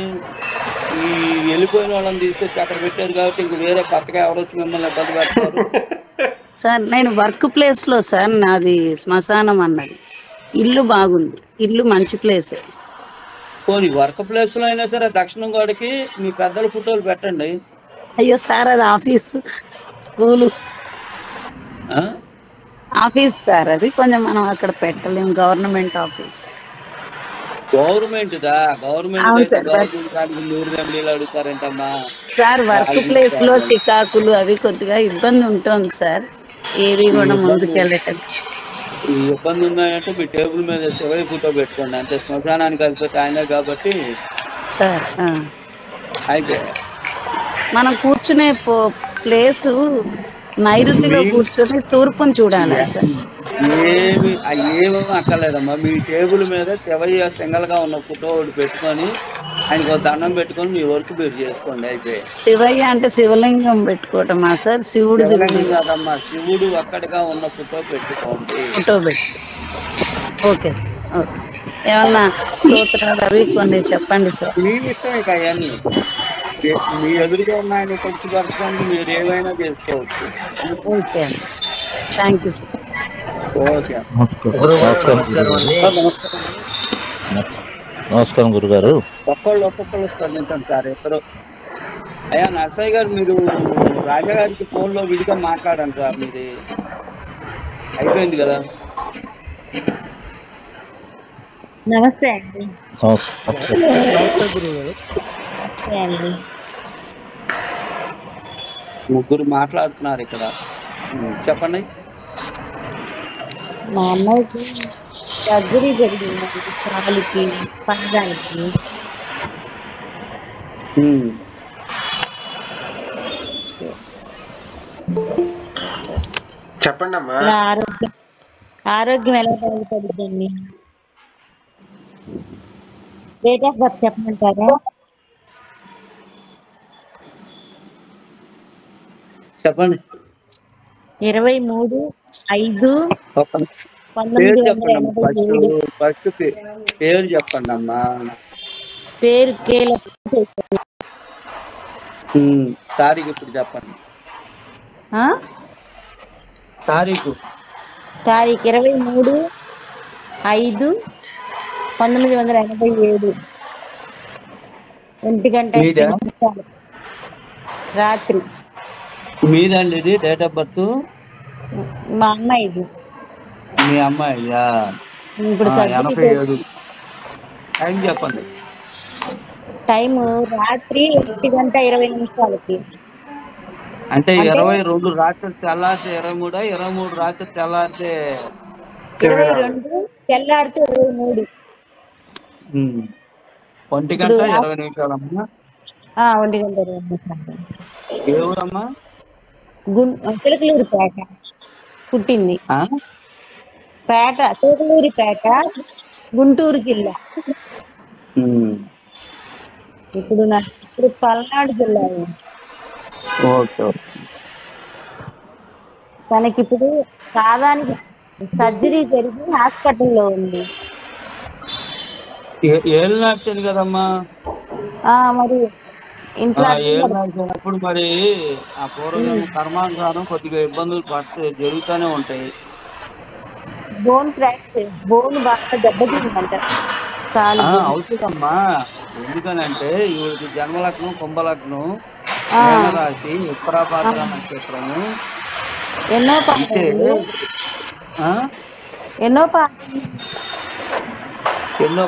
ఈ వెళ్ళిపోయిన వాళ్ళని తీసుకొచ్చి అక్కడ పెట్టారు కాబట్టి ఇంక వేరే కొత్తగా ఎవరు వచ్చి మిమ్మల్ని ఇబ్బంది పెడతారు. సార్ నేను వర్క్ ప్లేస్ లో సార్ నాది శ్మశానం అన్నది. ఇల్లు బాగుంది, ఇల్లు మంచి ప్లేసే. పోనీ వర్క్ ప్లేస్ లో అయినా సరే దక్షిణం గోడకి మీ పెద్దల ఫోటోలు పెట్టండి. అయ్యో సార్ అది ఆఫీసు, స్కూలు, ఆఫీస్ సార్. అది కొంచెం మనం అక్కడ పెట్టలేము, గవర్నమెంట్ ఆఫీస్. గవర్నమెంట్ అడుగుతారంటమ్మా సార్. వర్క్ ప్లేస్ లో చికాకులు అవి కొద్దిగా ఇబ్బంది ఉంటుంది సార్. ఏవి కూడా ముందుకెళ్ళటం ఈ ఇబ్బంది ఉన్నాయంటే మీ టేబుల్ మీద శివయ్య ఫోటో పెట్టుకోండి. అంటే శ్మశానానికి కలిపితే ఆయనే కాబట్టి సార్. అయితే మనం కూర్చునే ప్లేసు నైరుతిలో కూర్చొని తూర్పుని చూడాలి సార్. ఏమి అక్కర్లేదమ్మా. మీ టేబుల్ మీద శివయ్య సింగల్ గా ఉన్న ఫోటో ఒకటి పెట్టుకొని ఆయనకు దండం పెట్టుకొని మీ వర్క్ మీరు చేసుకోండి. అయిపోయి శివయ్య అంటే శివలింగం పెట్టుకోవటమా సార్? శివుడు కాదమ్మా, శివుడు ఒక్కడిగా ఉన్న ఫోటో పెట్టుకోండి. Okay sir. ఓకే. ఏమన్నా స్తోత్రాలు అవి కొన్ని చెప్పండి సార్. మీ ఇష్టం ఇక అవన్నీ. మీ ఎదురుగా ఉన్న ఆయన ఖర్చుపరచడానికి మీరు ఏమైనా చేసుకోవచ్చు. ఓకే అండి, థ్యాంక్ యూ సార్. ఓకే, నమస్కారం గురుగారు. ఒక్కొక్కళ్ళు స్పందించండి సార్. ఇద్దరు. అయ్యా నర్సయ్య గారు, మీరు రాజాగారికి ఫోన్లో విడిగా మాట్లాడండి సార్. మీది అయిపోయింది కదా. నమస్తే అండి. ముగ్గురు మాట్లాడుతున్నారు ఇక్కడ, చెప్పండి. మా అమ్మాయికి సర్జరీ జరిగిందండి, కాలుకి పడడానికి. చెప్పండి అమ్మా. ఆరోగ్యం ఎలా బాగుపడుతుంది? డేట్ ఆఫ్ బర్త్ చెప్పమంటారా? చెప్పండి. 23/5/1987. ఫస్ట్ పేరు చెప్పండి అమ్మా. పేరు కేల. తారీఖు ఇప్పుడు చెప్పండి. తారీఖు 23/5/1987 1:05 రాత్రి. మీదండి ఇది డేట్ ఆఫ్ బర్త్? మా అమ్మాయిది. మీ అమ్మాయ్యా? ఇప్పుడు 87. టైం చెప్పండి. టైము రాత్రి 1:20 అంటే 22 రాత్రి తెల్లారితే 23, 23 రాత్రి తెల్లారితే 22, తెల్లారితే 23. 1:20 1:20. ఏ ఊరమ్మా? చిలకలూరిపేట పుట్టింది. చిలకలూరిపేట, గుంటూరు జిల్లా. ఇప్పుడు పల్నాడు జిల్లా. తనకి ఇప్పుడు పాదానికి సర్జరీ జరిగి హాస్పిటల్లో ఉంది. ఏళ్ళు నడిచింది కదమ్మా. మరి ఇంట్లో అప్పుడు మరి ఆ పూర్వజన్మ కర్మానుసారం కొద్దిగా ఇబ్బందులు పడితే జరుగుతూనే ఉంటాయి. బోన్ ఫ్రాక్చర్, బోన్ బాగా దెబ్బతిందంట. అవుతుందమ్మా. ఎందుకనంటే ఈవిడికి జన్మలగ్నం, కుంభలగ్నం, రాశి, ఉత్తరాభాద్ర నక్షత్రము. ఎన్నో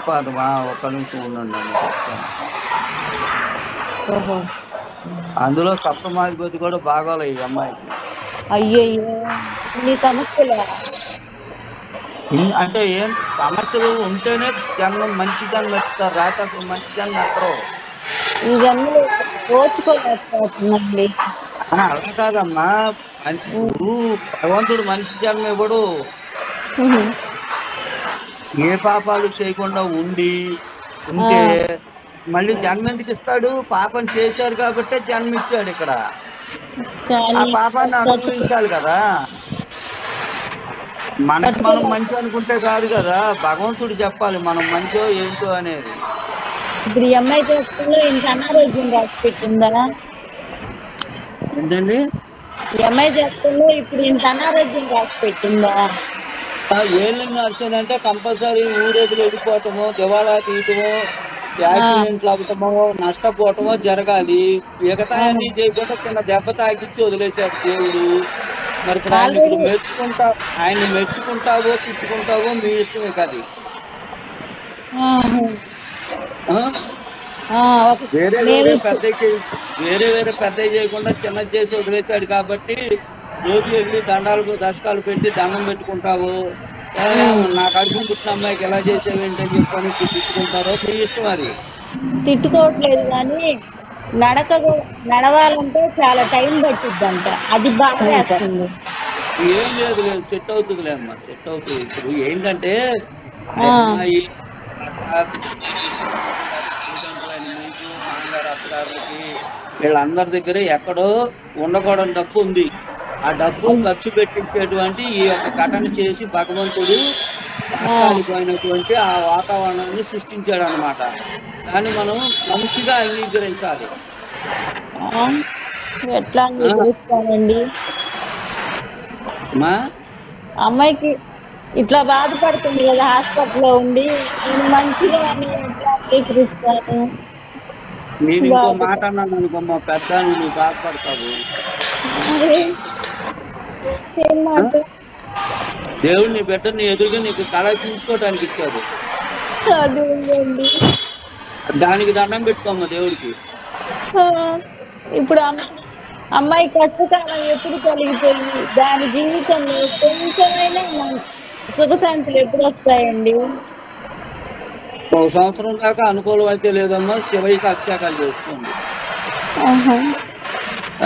పాదమా? ఒక్క నిమిషం ఉండండి అని చెప్తాను. అందులో సప్తమాధిపతి కూడా బాగోలే ఈ అమ్మాయికి. అయ్యయ్యో, సమస్యలే. అంటే ఏం సమస్యలు ఉంటేనే జన్మం మంచి జన్మ ఎత్తుతారు, రాత మంచి జన్మ ఎత్తరు. ఈ జన్మలో ఓర్చుకోలేకపోతుందండి. అలా కాదమ్మా, ఇప్పుడు భగవంతుడు మనిషి జన్మ ఇవ్వడు. ఏ పాపాలు చేయకుండా ఉంటే మళ్ళీ జన్మ ఎందుకు ఇస్తాడు? పాపం చేశారు కాబట్టే జన్మ ఇచ్చాడు. ఇక్కడ ఆ పాపాన్ని అనుభవించాలి కదా. మనకి మనం మంచి అనుకుంటే కాదు కదా, భగవంతుడు చెప్పాలి మనం మంచో ఏంటో అనేది. ఇప్పుడు ఈ అమ్మాయి చేస్తుల్లో ఇంత అనారోగ్యం రాసి పెట్టిందా? ఏంటండి? ఈ అమ్మాయి చేస్తుల్లో ఇప్పుడు ఇంత అనారోగ్యం రాసి పెట్టిందా? ఏళ్ళని నడిచానంటే కంపల్సరీ ఊరేగులు వెళ్ళిపోవటమో, దివాళా తీయటమో, యాక్సిడెంట్లు అవ్వటమో, నష్టపోవటమో జరగాలి. మిగతాయన్నీ చేయకుండా చిన్న దెబ్బ తాకిచ్చి వదిలేశాడు దేవుడు. మరి ఇప్పుడు ఆయన్ని మెచ్చుకుంటావో తిట్టుకుంటావో మీ ఇష్టమే కదా. వేరే వేరే పెద్ద చేయకుండా చిన్నది చేసి వదిలేశాడు కాబట్టి రోజు వెళ్ళి దండాలు దశకాలు పెట్టి దండం పెట్టుకుంటావు. నా కడుపు పుట్టిన అమ్మాయికి ఎలా చేసేవేంటని చెప్పని తిట్టుకుంటారో మీ ఇష్టం. అది తిట్టుకోవట్లేదు కానీ నడవాలంటే చాలా టైం పట్టిద్దంట. అది బాగా వేస్తుంది. ఏం లేదు సెట్ అవుతుందిలే అమ్మా, సెట్ అవుతుంది. ఇప్పుడు ఏంటంటే అమ్మాయి మామగారు అత్తగారులకి వీళ్ళందరి దగ్గర ఎక్కడో ఉండకూడని డబ్బు ఉంది. ఆ డబ్బు ఖర్చు పెట్టించేటువంటి ఈ యొక్క ఘటన చేసి భగవంతుడు తాత్కాలికమైనటువంటి ఆ వాతావరణాన్ని సృష్టించాడు అనమాట. దాన్ని మనం మంచిగా అంగీకరించాలి. ఎట్లా అంగీకరిస్తానండి? అమ్మాయికి ఇట్లా బాధపడుతుంది కదా హాస్పిటల్లో ఉండి, నేను మంచిగా ఎట్లా అంగీకరిస్తాను? నేను ఇంకో మాట అన్నాను అనుకోమ్మా, పెద్ద నువ్వు బాధపడతావు. దేవుడు నీ బిడ్డని ఎదురుగా నీకు కళ చూసుకోవటానికి ఇచ్చాడు. దానికి దండం పెట్టుకోమ్మా దేవుడికి. ఇప్పుడు అమ్మాయి కష్టకాలం ఎప్పుడు కలిగిపోయి దాని జీవితంలో కొంచెమైనా సుఖశాంతులు ఎప్పుడు వస్తాయండి? 1 సంవత్సరం దాకా అనుకూలం అయితే లేదమ్మా, శివయ్యకి అక్షాకాలు చేసుకోండి.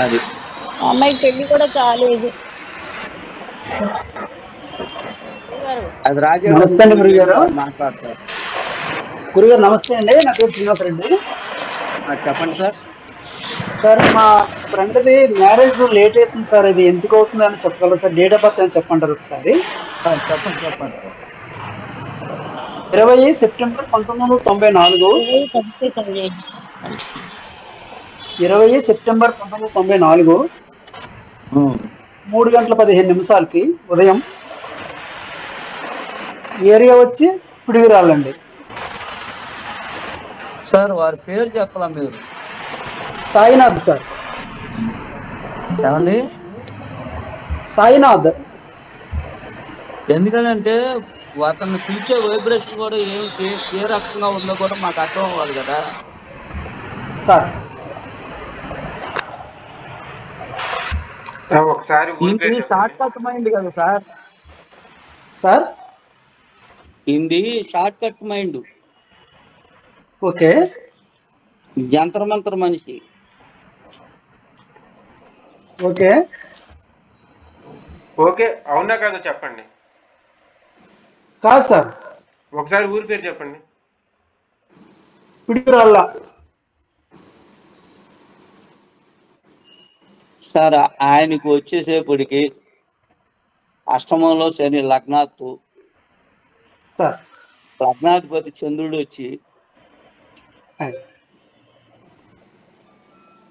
అది అమ్మాయికి పెళ్లి కూడా కాలేదు. అది రాజే మాట్లాడతారు. గురుగారు నమస్తే అండి, నా పేరు శ్రీనివాసరెడ్డి. చెప్పండి సార్. సార్ మా ఫ్రెండ్ది మ్యారేజ్ లేట్ అవుతుంది సార్, ఇది ఎందుకు అవుతుంది అని చెప్పగలరు సార్? డేట్ ఆఫ్ బర్త్ అని చెప్పంటారు ఒకసారి? చెప్పండి. 20 సెప్టెంబర్ 1994. 20 సెప్టెంబర్ 1994 3:15 ఉదయం. ఏరియా వచ్చి పిడివిరాళ్ళండి. సార్ వారి పేరు చెప్పాలా మీరు? సాయినాథ్ సార్. ఏమండి? సాయినాథ్. ఎందుకంటే అతన్ని పిలిచే వైబ్రేషన్ కూడా ఏ రకంగా ఉందో కూడా మాకు అర్థం అవ్వాలి కదా సార్. ఒకసారి షార్ట్ కట్ మైండ్ కదా సార్. సార్ ఇది షార్ట్ కట్ మైండ్. ఓకే. జంతరమంతర మనిషి. ఓకే ఓకే అవునా కాదో చెప్పండి. కాదు సార్. ఒకసారి ఊరి పేరు చెప్పండి. పిడివిరాళ్ళ. సార్ ఆయనకు వచ్చేసేపటికి అష్టమంలో శని లగ్నాత్తు. సార్ లగ్నాధిపతి చంద్రుడు వచ్చి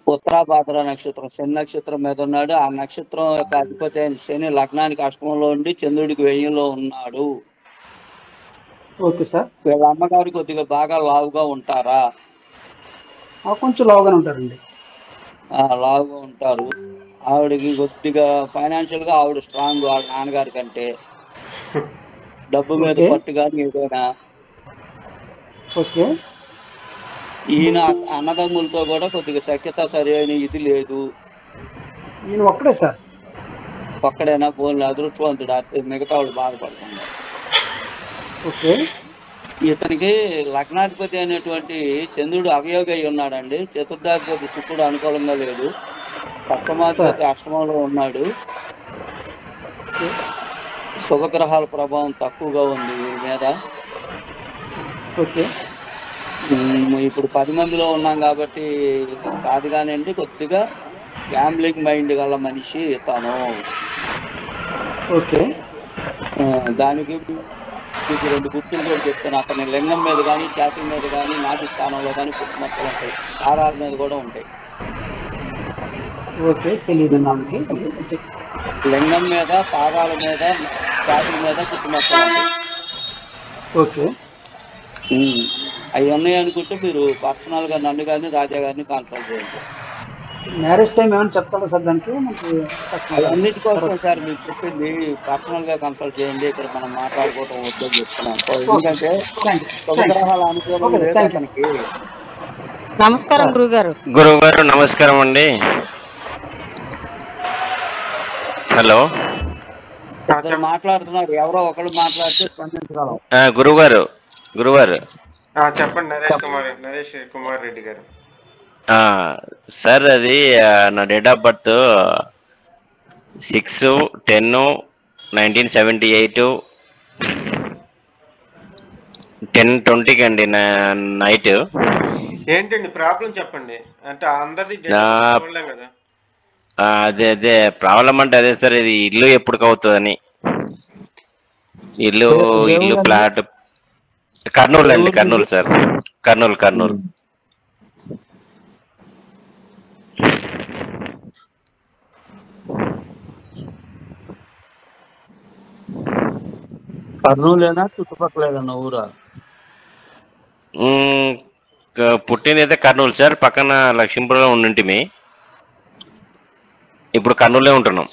ఉత్తరాభాద్ర నక్షత్రం శని నక్షత్రం మీద ఉన్నాడు. ఆ నక్షత్రం యొక్క అధిపతి అయిన శని లగ్నానికి అష్టమంలో ఉండి చంద్రుడికి 1000లో ఉన్నాడు. Okay sir. వీళ్ళ అమ్మగారు కొద్దిగా బాగా లావుగా ఉంటారా? కొంచెం లావుగానే ఉంటారండి. లావుగా ఉంటారు. ఆవిడకి కొద్దిగా ఫైనాన్షియల్ గా ఆవిడ స్ట్రాంగ్ వాళ్ళ నాన్నగారి కంటే. డబ్బు మీద పట్టుగా ఏదైనా. ఓకే. ఈయన అన్నదమ్ములతో కూడా కొద్దిగా సఖ్యత సరి అయిన ఇది లేదు. ఈయన ఒక్కడే సార్. ఒక్కడైనా ఫోన్లు అదృష్టవంతుడు. మిగతా వాళ్ళు బాధపడుతున్నారు. ఓకే. ఇతనికి లగ్నాధిపతి అనేటువంటి చంద్రుడు అవయోగి అయి ఉన్నాడండి. చతుర్థాధిపతి శుక్రుడు అనుకూలంగా లేదు. సప్తమాధిపతి అష్టమంలో ఉన్నాడు. శుభగ్రహాల ప్రభావం తక్కువగా ఉంది వీరి మీద. ఓకే. ఇప్పుడు 10 మందిలో ఉన్నాం కాబట్టి కాదు కానివ్వండి, కొద్దిగా గ్యాంబ్లింగ్ మైండ్ గల మనిషి తను. ఓకే. దానికి మీకు 2 గుర్తులు కూడా చెప్తాను. అతని లింగం మీద కానీ, ఛాతీ మీద కానీ, నాటి స్థానంలో కానీ పుట్టుమచ్చలు ఉంటాయి. ఆరాల మీద కూడా ఉంటాయి. ఓకే, తెలియదు నాకు. లింగం మీద, పాదాల మీద, ఛాతీ మీద పుట్టుమచ్చలు ఉంటాయి. ఓకే. అవి ఉన్నాయి అనుకుంటే మీరు పర్సనల్ గా నన్ను కానీ రాజా గారిని కన్సల్ట్ చేయండి. మ్యారేజ్ టైం ఏమైనా చెప్తారా సార్ దానికి? అన్నిటికోసం సార్ మీకు చెప్పింది పర్సనల్ గా కన్సల్ట్ చేయండి. ఇక్కడ మనం మాట్లాడుకోవటం వద్దని చెప్తున్నాం. ఎందుకంటే శుభగ్రహాల అనుకూలం లేదు అతనికి. నమస్కారం గురుగారు. గురువుగారు నమస్కారం అండి. హలో, మాట్లాడుతున్నారు. ఎవరో ఒకళ్ళు మాట్లాడితే స్పందించగలం. గురువుగారు చెప్పండి. నరేష్ కుమార్ రెడ్డి గారు. సార్, అది నా డేట్ ఆఫ్ బర్త్ 6/10/1978 10:20 అండి నైట్. ఏంటండి ప్రాబ్లం చెప్పండి. అంటే అందరిది కదా. అదే ప్రాబ్లం అంటే అదే సార్, ఇది ఇల్లు ఎప్పుడు అవుతుందని. ఇల్లు ప్లాట్ కర్నూలు అండి. కర్నూలు సార్, కర్నూలు. కర్నూలు ఏనా చుట్టుపక్కల ఏదన్నా ఊరా? పుట్టింది అయితే కర్నూలు సార్. పక్కన లక్ష్మీపురంలో ఉండింటిమి. ఇప్పుడు కర్నూలులో ఉంటున్నాం.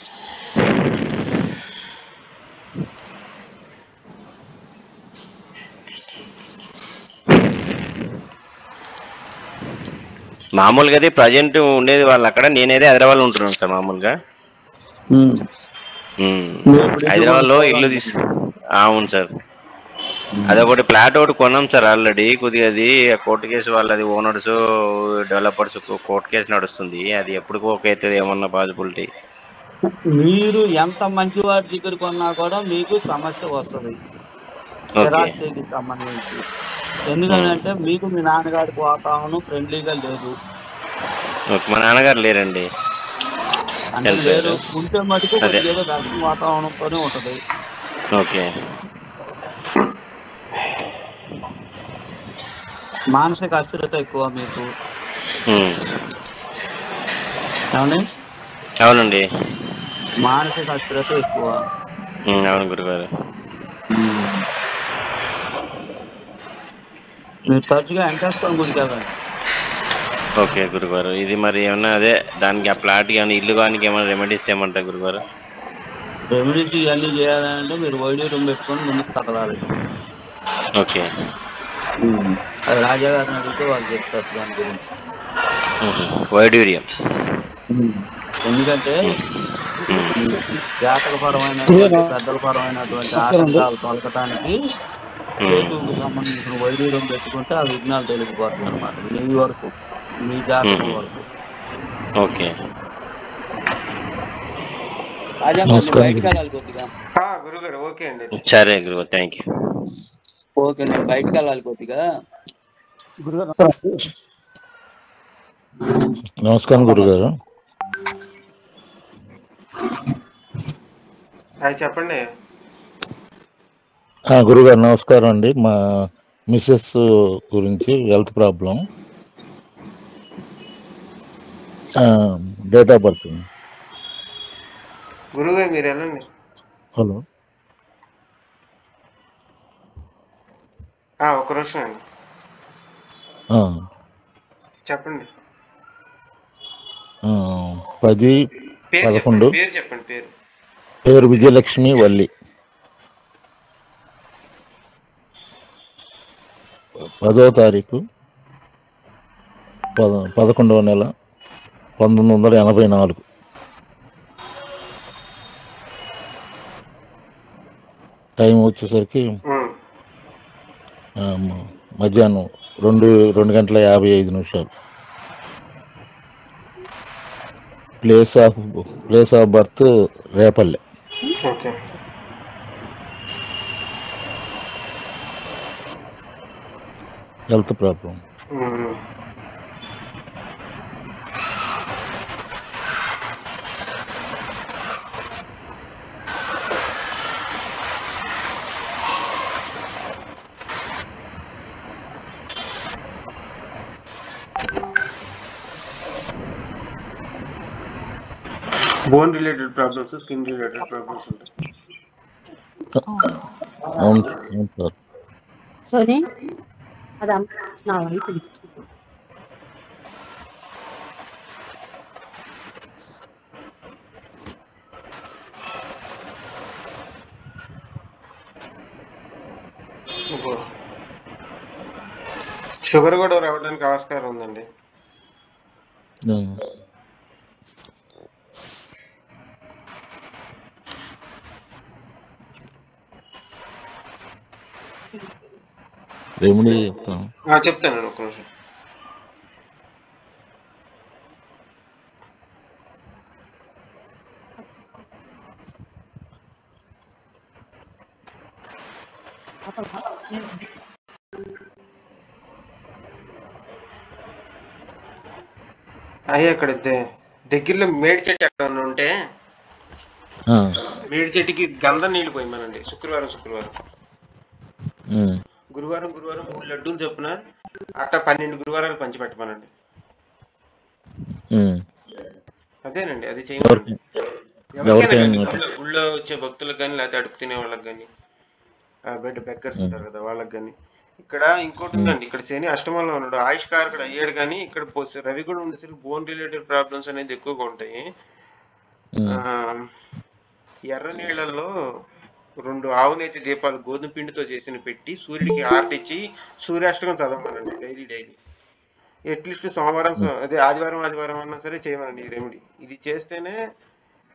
మామూలుగా అయితే ప్రజెంట్ ఉండేది వాళ్ళు అక్కడ, నేనైతే హైదరాబాద్ లో ఉంటున్నాను సార్. మామూలుగా హైదరాబాద్ లో ఇల్లు అవును సార్. అదొకటి ఫ్లాట్ ఒకటి కొన్నాం సార్ ఆల్రెడీ. కొద్దిగా అది కోర్టు కేసు వాళ్ళది, ఓనర్స్ డెవలపర్స్ కోర్టు కేసు నడుస్తుంది. అది ఎప్పుడు ఓకే అవుతుంది ఏమన్నా పాసిబిలిటీ? మీరు ఎంత మంచి వాటి దగ్గర కొన్నా కూడా మీకు సమస్య వస్తుంది స్థిరాస్తికి సంబంధించి. ఎందుకంటే మీకు మీ నాన్నగారికి వాతావరణం ఫ్రెండ్లీగా లేదు. మా నాన్నగారు లేరండి. అంటే లేరు, ఉంటే మటుకు కొద్దిగా దర్శన వాతావరణంతోనే ఉంటది. ఓకే. మానసిక అస్థిరత ఎక్కువ మీకు. అవునండి, మానసిక అస్థిరత ఎక్కువ. అవును గురుగారు. మీరు తరచుగా వెంకటేశ్వరం గుడికి వెళ్ళండి. ఓకే గురుగారు. ఇది మరి ఏమన్నా అదే దానికి ఆ ప్లాట్ కానీ ఇల్లు కానీ ఏమైనా రెమెడీస్ ఏమంటారు గురుగారు? రెమెడీస్ ఇవన్నీ చేయాలంటే మీరు వైద్య రూమ్ పెట్టుకొని ముందుకు కదలాలి. ఓకే. అది రాజా గారిని అడిగితే వాళ్ళు చెప్తారు దాని గురించి. వైడూర్యం. ఎందుకంటే జాతకపరమైనటువంటి పెద్దల పరమైనటువంటి ఆటంకాలు తొలగటానికి కేతువుకు సంబంధించిన వైద్యం పెట్టుకుంటే ఆ విఘ్నాలు తొలగిపోతుంది అనమాట. మీ వరకు, మీ జాతకం వరకు. ఓకే. రాజా బయటకు వెళ్ళాలి కొద్దిగా. గురుగారు ఓకే అండి. సరే గురుగారు, థ్యాంక్ యూ. ఓకే, నేను బయటకు వెళ్ళాలి కొద్దిగా. నమస్కారం గురుగారు. చెప్పండి గురుగారు. నమస్కారం అండి. మా మిస్సెస్ గురించి health problem, date of birth. గురుగారు మీరు వెళ్ళండి. హలో, ఒక నిమిషం అండి, చెప్పండి. 10/11 పేరు చెప్పండి. పేరు విజయలక్ష్మి వల్లి. 10వ తారీఖు 11వ నెల 1984. టైం వచ్చేసరికి మధ్యాహ్నం 2:55. Place of birth Repalle. Okay. Health problem. Bone related problems, skin related problems ఉంటాయి. అవును సార్. సోని అది నా వైపు షుగర్ కూడా రావడానికి ఆస్కారం ఉందండి. రెమెడీ చెప్తాను. చెప్తాను ఒక నిమిషం. అయ్యా అక్కడ దగ్గరలో మేడి చెట్టు ఎక్కడ ఉంటే మేడి చెట్టుకి గంధం నీళ్లు పోయమనండి. శుక్రవారం గురువారం 3 లడ్డూలు చొప్పున అట్ట 12 గురువారాలు పంచిపెట్టమనండి. అదేనండి, అది చేయమనండి. ఎవరికైనా కానీ, గుళ్ళో వచ్చే భక్తులకు కానీ, లేకపోతే అడుగు తినే వాళ్ళకి కానీ, బెగ్గర్స్ ఉంటారు కదా వాళ్ళకి కానీ. ఇక్కడ ఇంకోటి ఉందండి, ఇక్కడ శని అష్టమంలో ఉన్నాడు, ఆయుష్కారకుడు అయ్యాడు, కానీ ఇక్కడ రవి కూడా ఉండేసరికి బోన్ రిలేటెడ్ ప్రాబ్లమ్స్ అనేది ఎక్కువగా ఉంటాయి. ఎర్ర నీళ్లలో 2 ఆవునేతి దీపాలు గోధుమ పిండితో చేసిన పెట్టి సూర్యుడికి ఆర్తిచ్చి సూర్యాష్టకం చదవమనండి డైలీ. అట్లీస్ట్ సోమవారం అదే ఆదివారం అన్నా సరే చేయమనండి ఈ రెమెడీ. ఇది చేస్తేనే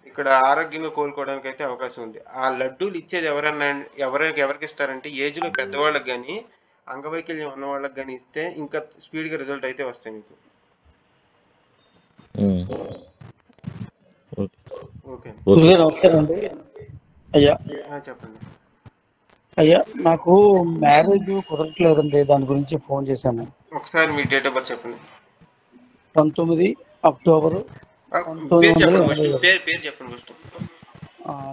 ఇక్కడ ఆరోగ్యంగా కోలుకోవడానికి అయితే అవకాశం ఉంది. ఆ లడ్డూలు ఇచ్చేది ఎవరికి ఇస్తారంటే ఏజ్లో పెద్దవాళ్ళకి కానీ, అంగవైకల్యం ఉన్న వాళ్ళకి కానీ ఇస్తే ఇంకా స్పీడ్గా రిజల్ట్ అయితే వస్తాయి మీకు. ఓకే, నమస్కారం అండి. అయ్యా చెప్పండి. అయ్యా, నాకు మ్యారేజ్ కుదరట్లేదండి, దాని గురించి ఫోన్ చేశాను. ఒకసారి మీ డేట్ ఆఫ్ బర్త్ చెప్పండి. 19 అక్టోబర్ పేరు చెప్పండి.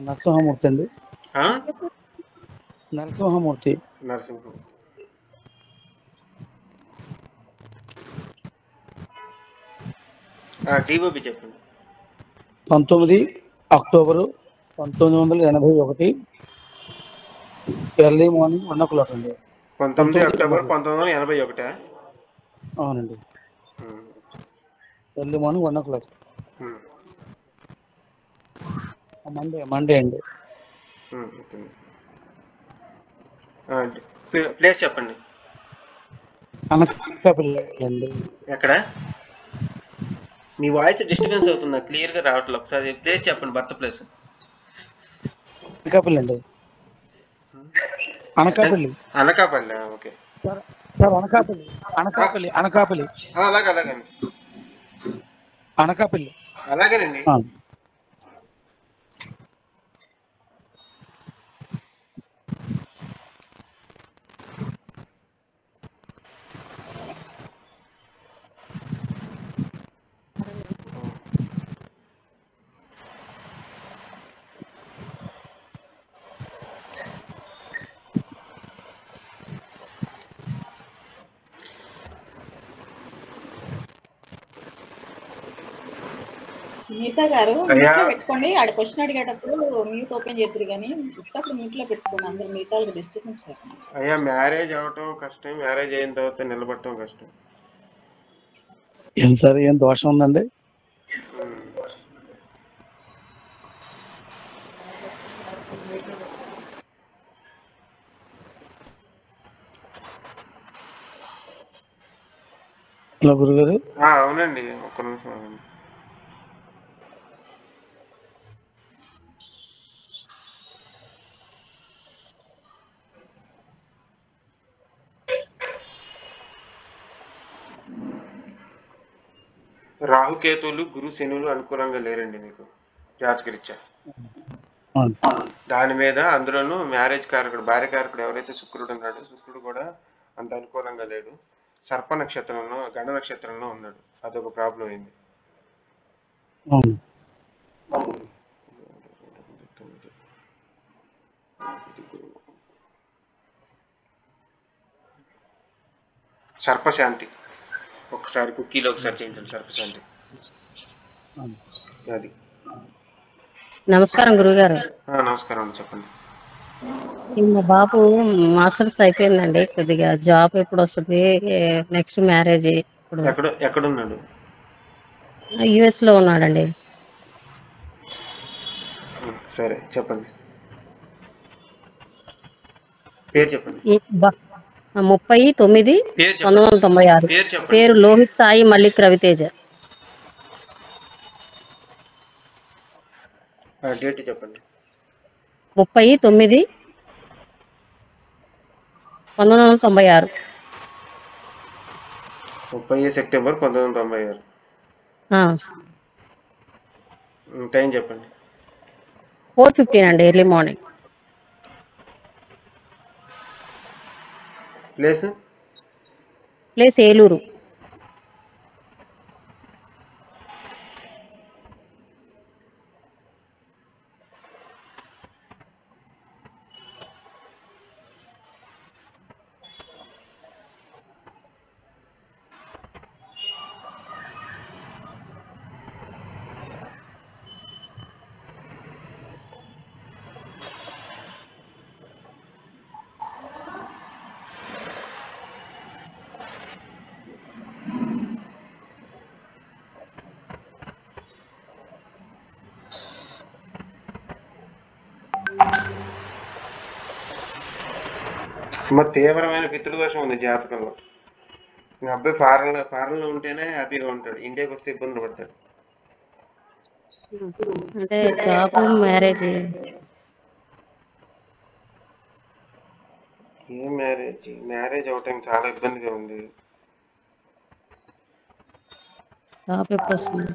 నరసింహమూర్తి అండి. నరసింహమూర్తి. డిఓబి చెప్పండి. 19 అక్టోబర్ 1981 ఎర్లీ మార్నింగ్ 1 o'clock అండి. 19 అక్టోబర్ 1981. అవునండి, ఎర్లీ మార్నింగ్ 1 o'clock. మండే అండి. ప్లేస్ చెప్పండి. అనకాపల్లి అండి. ఎక్కడ? మీ వాయిస్ డిస్టర్బెన్స్ అవుతుంది, క్లియర్ గా రావట్లేదు. ఒకసారి ప్లేస్ చెప్పండి, బర్త్ ప్లేస్. అనకాపల్లి అండి. అనకాపల్లి. Okay sir, Anakapalli. అలాగండి, అనకాపల్లి. అలాగేనండి. సునీత గారు మ్యూట్ లో పెట్టుకోండి. ఆడ క్వశ్చన్ అడిగేటప్పుడు మ్యూట్ ఓపెన్ చేద్దరు, కానీ ఉత్తప్పుడు మ్యూట్ లో పెట్టుకోండి. అందరు మిగతా వాళ్ళకి డిస్టర్బెన్స్ లేకుండా. అయ్యా, మ్యారేజ్ అవటం కష్టం, మ్యారేజ్ అయిన తర్వాత నిలబడటం కష్టం. ఏం సార్, ఏం దోషం ఉందండి? హలో గురుగారు. అవునండి, ఒక్క నిమిషం. రాహుకేతువులు గురు శనులు అనుకూలంగా లేరండి మీకు జాతకరీత్యా. దాని మీద అందులోనూ మ్యారేజ్ కారకుడు భార్య కారకుడు ఎవరైతే శుక్రుడు ఉన్నాడో శుక్రుడు కూడా అంత అనుకూలంగా లేడు. సర్ప నక్షత్రంలో గణ నక్షత్రంలో ఉన్నాడు. అదొక ప్రాబ్లం అయింది. సర్పశాంతి ఒకసారి కుక్కీలో ఒకసారి చేయించండి. సర్పశాంతి అది. నమస్కారం గురుగారు. నమస్కారం అండి, చెప్పండి. మా బాబు మాస్టర్స్ అయిపోయిందండి. కొద్దిగా జాబ్ ఎప్పుడు వస్తుంది, నెక్స్ట్ మ్యారేజ్ ఇప్పుడు ఎక్కడున్నాడు? యుఎస్ లో ఉన్నాడండి. సరే చెప్పండి, పేరు చెప్పండి. 30/9/1996. పేరు లోహిత్ సాయి మల్లిక్ రవితేజ. డేట్ చెప్పండి. 30/9/1996. 30 సెప్టెంబర్ 1996. టైం చెప్పండి. 4:15 అండి, ఎర్లీ మార్నింగ్. ప్లేస్ ఏలూరు. తీవ్రమైన పితృదోషం ఉంది జాతకంలో. మీ అబ్బాయి ఫారెన్ లో ఉంటేనే హ్యాపీగా ఉంటాడు, ఇండియాకి వస్తే ఇబ్బందులు పడతాడు. అంటే జాబ్ మ్యారేజ్. ఏం మ్యారేజ్ అవటం చాలా ఇబ్బందిగా ఉంది. జాబ్ ఎప్పుడు వస్తుంది?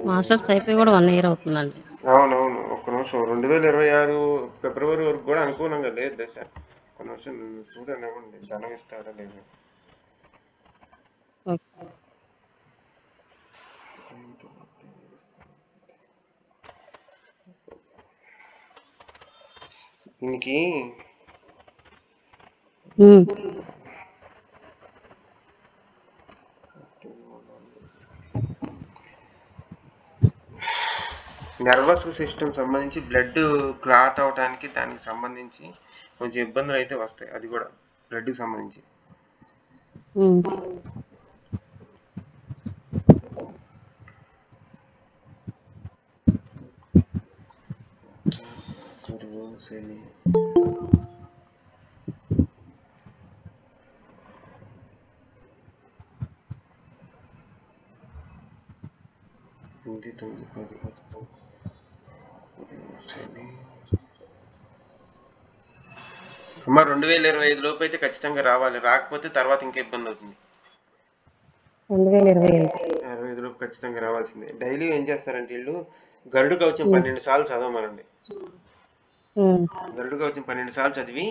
మాస్టర్స్ అయిపోయి కూడా 1 year అవుతుందండి. అవునవును, ఒక్క నిమిషం. 2026 ఫిబ్రవరి వరకు కూడా అనుకూలంగా లేదు దశ. ఒక నిమిషం చూడండి, ఏమండి ధనం ఇస్తాడా లేదు. దీనికి నర్వస్ సిస్టమ్ సంబంధించి బ్లడ్ క్లాట్ అవడానికి దానికి సంబంధించి కొంచెం ఇబ్బందులు అయితే వస్తాయి. అది కూడా బ్లడ్కి సంబంధించి. గురువు శని అమ్మ 2025 లోపు అయితే ఖచ్చితంగా రావాలి. రాకపోతే తర్వాత ఇంకా ఇబ్బంది అవుతుంది. 2025 లోపు ఖచ్చితంగా రావాల్సిందే. డైలీ ఏం చేస్తారంటే వీళ్ళు గరుడు కవచం 12 సార్లు చదవమనండి. గరుడు కవచం 12 సార్లు చదివి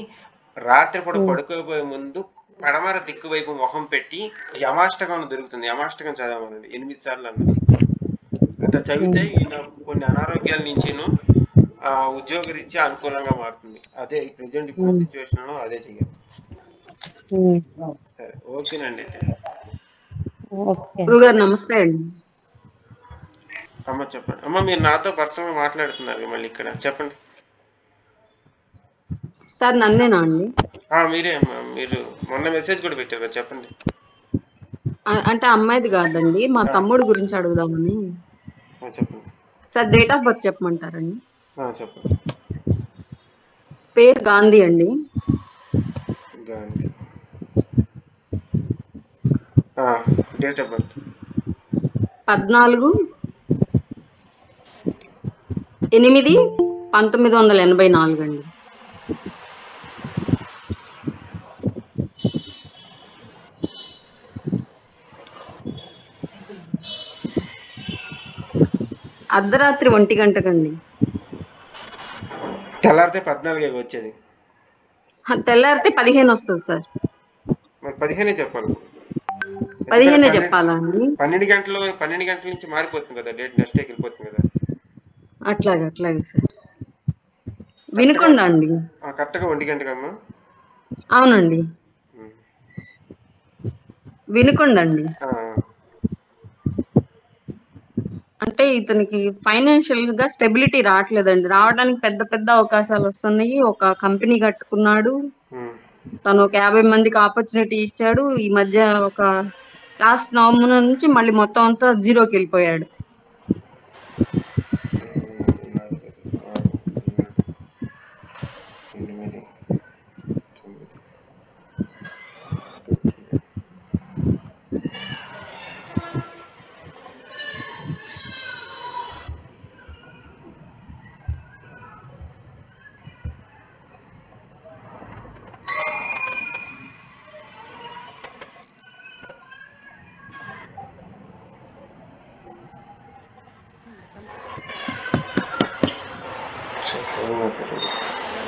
రాత్రిపూట పడుకోబోయే ముందు పడమర దిక్కు వైపు మొహం పెట్టి యమాష్టకం దొరుకుతుంది, యమాష్టకం చదవమనండి 8 సార్లు అన్నది. అట్లా చదివితే ఈయన కొన్ని అనారోగ్యాల నుంచిను ఉద్యోగరీత్యా అనుకూలంగా మారుతుంది. అదే ప్రెజెంట్ ఇప్పుడు సిచ్యువేషన్ లో అదే చెయ్యాలి. సరే, ఓకేనండి. గురుగారు నమస్తే అండి. అమ్మ చెప్పండి. అమ్మ మీరు నాతో పర్సనల్ మాట్లాడుతున్నారు మళ్ళీ ఇక్కడ, చెప్పండి. సార్ నన్నేనా అండి? మీరే అమ్మా, మీరు మొన్న మెసేజ్ కూడా పెట్టారు కదా, చెప్పండి. అంటే అమ్మాయిది కాదండి, మా తమ్ముడు గురించి అడుగుదామని. చెప్పండి సార్. డేట్ ఆఫ్ బర్త్ చెప్పమంటారండి? చెప్పండి. పేరు గాంధీ అండి. గాంధీ. డేట్ ఆఫ్ బర్త్ 14/8/1984 అండి. అర్ధరాత్రి 1 గంటకండి. తెల్లారితే 14 వచ్చేది. తెల్లారితే 15 వస్తుంది సార్. మరి 15 చెప్పాలి. 15 చెప్పాలా అండి? 12 గంటల నుంచి మారిపోతుంది కదా, డేట్ నెక్స్ట్ డేకి వెళ్ళిపోతుంది కదా. అట్లాగే సార్. వినుకొండ అండి. కరెక్ట్గా 1 గంటకమ్మా? అవునండి, వినుకొండ అండి. అంటే ఇతనికి ఫైనాన్షియల్ గా స్టెబిలిటీ రావట్లేదండి. రావడానికి పెద్ద పెద్ద అవకాశాలు వస్తున్నాయి. ఒక కంపెనీ కట్టుకున్నాడు, తను ఒక 50 మందికి ఆపర్చునిటీ ఇచ్చాడు. ఈ మధ్య ఒక లాస్ట్ నవంబర్ నుంచి మళ్ళీ మొత్తం అంతా జీరోకి వెళ్ళిపోయాడు.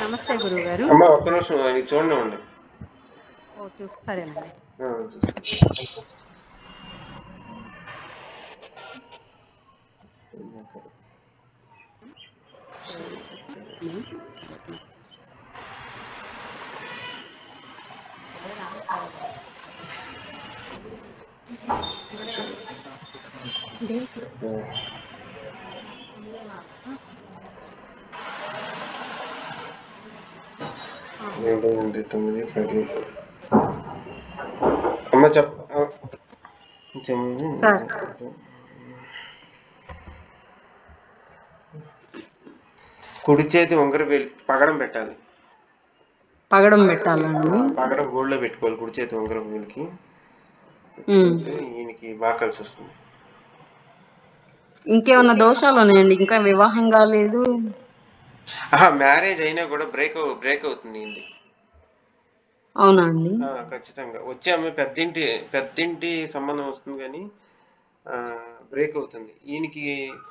నమస్తే గురువు గారు. అమ్మా ఒక్క నిమిషం చూడండి ఉండి. సరేనండి. అమ్మ కుడి చేతి ఉంగర వేలు పగడం పెట్టాలి. పగడం పెట్టాలండి. పగడం గోల్డ్లో పెట్టుకోవాలి కుడి చేతి ఉంగరం వేలికి. ఈయనకి బాగా కలిసి వస్తుంది. ఇంకేమన్నా దోషాలు ఉన్నాయండి? ఇంకా వివాహం కాలేదు. మ్యారేజ్ అయినా కూడా బ్రేక్ అవుతుంది ఇది. అవునా అండి? ఖచ్చితంగా వచ్చే అమ్మాయి పెద్దింటి సంబంధం వస్తుంది, కానీ బ్రేక్ అవుతుంది. ఈయనకి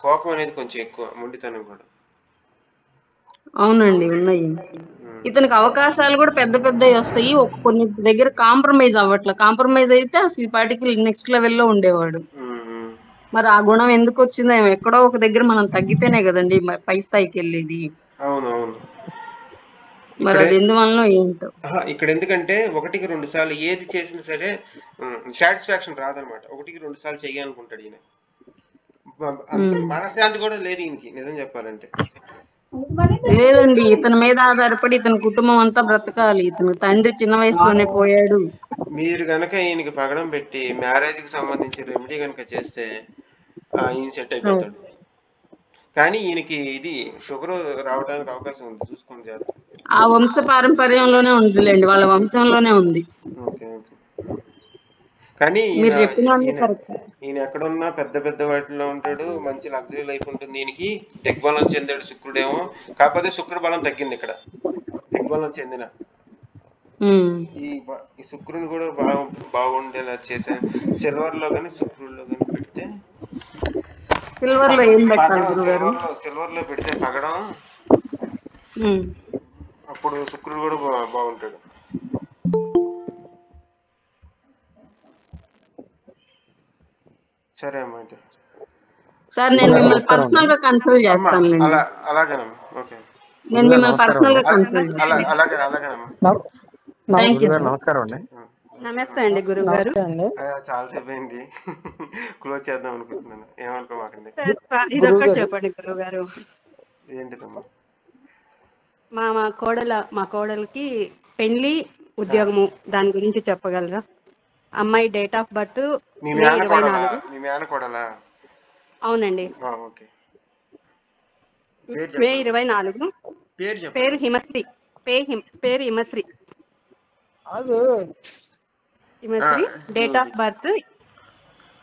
కోపం అనేది కొంచెం ఎక్కువ, మొండితనం కూడా. అవునండి, ఉన్నాయి. ఇతనికి అవకాశాలు కూడా పెద్ద పెద్దవి వస్తాయి. కొన్ని దగ్గర కాంప్రమైజ్ అవ్వట్ల. కాంప్రమైజ్ అయితే అసలు ఈ పాటికి నెక్స్ట్ లెవెల్లో ఉండేవాడు. మరి ఆ గుణం ఎందుకు వచ్చిందో, ఎక్కడో ఒక దగ్గర మనం తగ్గితేనే కదండి పై స్థాయికి వెళ్ళేది. అవునవును. మరి అది ఎందువల్ల ఏంటో. ఇక్కడ ఎందుకంటే 1-2 సార్లు ఏది చేసినా సరే సాటిస్ఫాక్షన్ రాదనమాట. 1-2 సార్లు చెయ్యాలనుకుంటాడు ఈయన. మనశ్శాంతి కూడా లేదు ఈయనకి, నిజం చెప్పాలంటే. లేదండి, ఇతని మీద ఆధారపడి ఇతని కుటుంబం అంతా బ్రతకాలి. ఇతని తండ్రి చిన్న వయసులోనే పోయాడు. మీరు గనక ఈయనకి పగడం పెట్టి మ్యారేజ్ కి సంబంధించి రెమెడీ కనుక చేస్తే ఈయన సెట్ అయిపోతాడు. కానీ ఈయనకి ఇది షుగర్ రావడానికి అవకాశం ఉంది, చూసుకొని చేద్దాం. ఆ వంశ పారంపర్యంలోనే ఉందిలేండి, వాళ్ళ వంశంలోనే ఉంది. కానీ ఈయన ఎక్కడున్నా పెద్ద వాటిలో ఉంటాడు, మంచి లగ్జరీ లైఫ్ ఉంటుంది. ఈయనకి దిగ్బలం చెందాడు శుక్రుడేమో, కాకపోతే శుక్ర బలం తగ్గింది ఇక్కడ. దిగ్బలం చెందిన ఈ శుక్రుని కూడా బాగుండేలా చేసే సిల్వర్ లో కానీ శుక్రుడిలో కానీ పెడితే, సిల్వర్ లో ఏం పెట్టాలి గురుగారు? సిల్వర్ లో పెడితే పగడం, అప్పుడు శుక్రుడు కూడా బాగుంటాడు. సరే అమ్మా అయితే. సార్ నేను మిమ్మల్ని పర్సనల్ గా కన్సల్ట్ చేస్తాను. అలాగేనమ్మా. ఓకే, నేను మిమ్మల్ని పర్సనల్ గా కన్సల్ట్ చేస్తాను. అలాగేనమ్మా. నమస్కారం అండి. నమస్తే అండి గురువు గారు. చాలాసేపు అయింది, క్లోజ్ చేద్దాం అనుకుంటున్నాను, ఏమనుకోమాకండి. ఇదొక్కటి చెప్పండి గురువు గారు. ఏంటిదమ్మా? మా కోడలికి పెళ్లి, ఉద్యోగము, దాని గురించి చెప్పగలరా? అమ్మాయి డేట్ ఆఫ్ బర్త్ మీ మేనకోడలా? అవునండి, మే 24. పేరు హిమశ్రీ. పేరు హిమశ్రీ. డేట్ ఆఫ్ బర్త్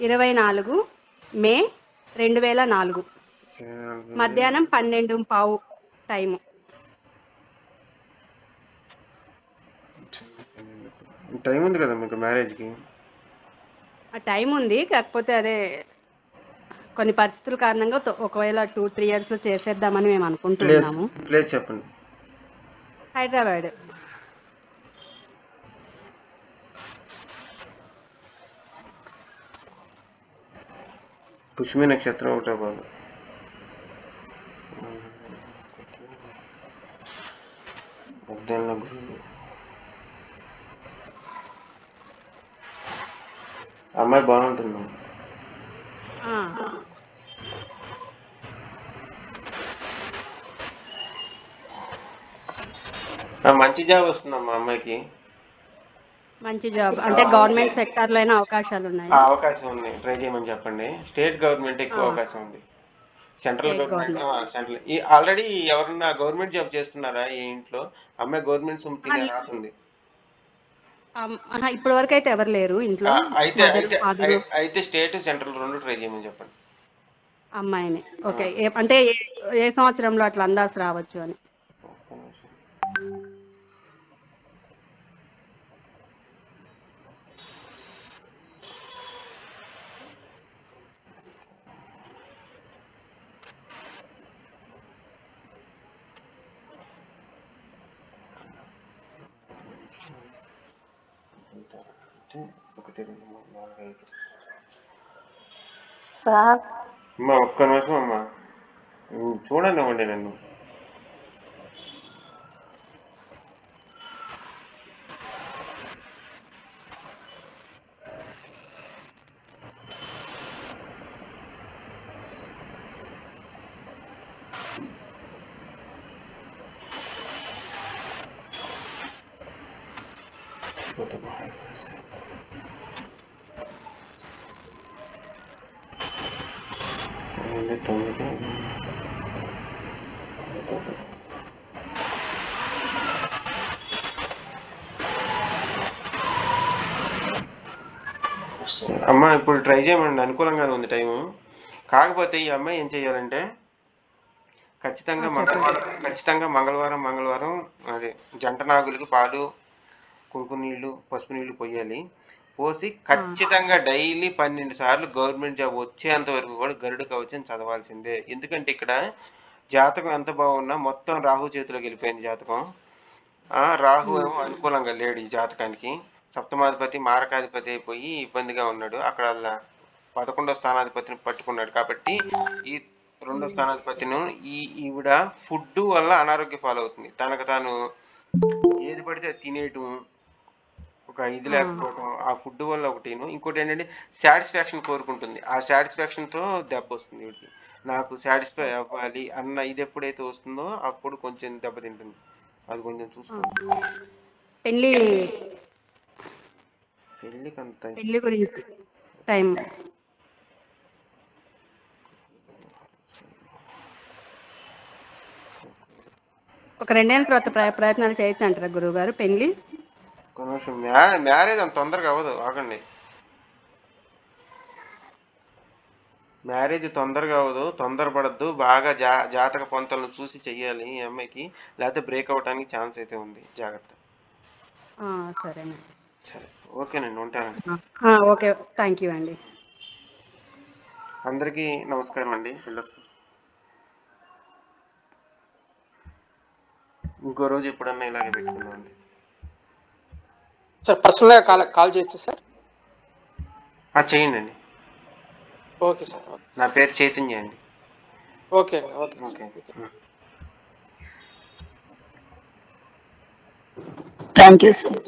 24 మే 2004 మధ్యాహ్నం 12:15 టైము. టైం ఉంది కదా మీకు మ్యారేజ్కి? ఆ టైం ఉంది, కాకపోతే అదే కొన్ని పరిస్థితుల కారణంగా ఒకవేళ 2-3 ఇయర్స్ లో చేసేద్దామని మేము అనుకుంటున్నాము. ప్లేస్ చెప్పండి. హైదరాబాద్. పుష్మి నక్షత్రం 1వ భాగం. అమ్మాయి బాగుంటుంది. మంచి జాబ్ వస్తుందమ్మా అమ్మాయికి. మంచి జాబ్ అంటే గవర్నమెంట్ సెక్టార్ లో అయినా అవకాశాలు ఉన్నాయి? అవకాశం ఉంది, ట్రై చేయమని చెప్పండి. స్టేట్ గవర్నమెంట్ ఎక్కువ అవకాశం ఉంది. సెంట్రల్ గవర్నమెంట్ సెంట్రల్ ఆల్రెడీ ఎవరన్నా గవర్నమెంట్ జాబ్ చేస్తున్నారా ఈ ఇంట్లో? అమ్మాయి గవర్నమెంట్ సొమ్ము తినే రాతుంది. ఇప్పటి వరకు అయితే ఎవరు లేరు ఇంట్లో. అయితే స్టేట్ సెంట్రల్ రెండు ట్రై చేయమని చెప్పండి అమ్మాయిని. ఓకే, అంటే ఏ సంవత్సరంలో అట్లా అందాల్సి రావచ్చు అని? సార్ అమ్మా ఒక్క నిమిషం అమ్మా, చూడండి అవ్వండి నన్ను. అమ్మా ఇప్పుడు ట్రై చేయమండి, అనుకూలంగానే ఉంది టైము. కాకపోతే ఈ అమ్మాయి ఏం చెయ్యాలంటే ఖచ్చితంగా మంగళవారం అదే జంట నాగులకి పాలు, కుంకుమ నీళ్లు, పసుపు నీళ్లు పోయాలి. పోసి ఖచ్చితంగా డైలీ 12 సార్లు గవర్నమెంట్ జాబ్ వచ్చేంత వరకు కూడా గరుడ కవచం చదవాల్సిందే. ఎందుకంటే ఇక్కడ జాతకం ఎంత బాగున్నా మొత్తం రాహు చేతిలోకి వెళ్ళిపోయింది జాతకం. రాహు ఏమో అనుకూలంగా లేడు ఈ జాతకానికి. సప్తమాధిపతి మారకాధిపతి అయిపోయి ఇబ్బందిగా ఉన్నాడు. అక్కడ 11వ స్థానాధిపతిని పట్టుకున్నాడు. కాబట్టి ఈ 2వ స్థానాధిపతిను ఈవిడ ఫుడ్ వల్ల అనారోగ్య పాలవుతుంది. తనకు తాను ఏది పడితే అది తినేయటం, ఒక ఇది లేకపోవడం, ఆ ఫుడ్ వల్ల ఒకటిను. ఇంకోటి ఏంటంటే సాటిస్ఫాక్షన్ కోరుకుంటుంది. ఆ సాటిస్ఫాక్షన్తో దెబ్బ వస్తుంది వీడికి. నాకు సాటిస్ఫై అవ్వాలి అన్న ఇది ఎప్పుడైతే వస్తుందో అప్పుడు కొంచెం దెబ్బతింటుంది. అది కొంచెం చూసుకోండి. పెళ్లి గురించి టైం ఒక 2 ఏళ్ళ తర్వాత ప్రయత్నాలు చేయొచ్చు అంటారా గురువు గారు? పెళ్లి కొంచెం మ్యారేజ్ అంత తొందరగా అవ్వదు, ఆగండి. మ్యారేజ్ తొందరగా అవ్వదు, తొందరపడద్దు. బాగా జాతక పొంతలను చూసి చెయ్యాలి ఈ అమ్మాయికి, లేకపోతే బ్రేక్ అవడానికి ఛాన్స్ అయితే ఉంది. జాగ్రత్త. సరేనండి. సరే, ఓకేనండి, ఉంటానండి. ఓకే, థ్యాంక్ యూ అండి. అందరికీ నమస్కారం అండి. వెళ్ళొస్తాను. ఇంకో రోజు ఎప్పుడన్నా ఇలాగే పెట్టుకుందాం అండి. సార్ పర్సనల్గా కాల్ చేయొచ్చు సార్? చేయండి అండి. Okay sir. నా పేరు చైతన్య అండి. Okay okay thank you sir.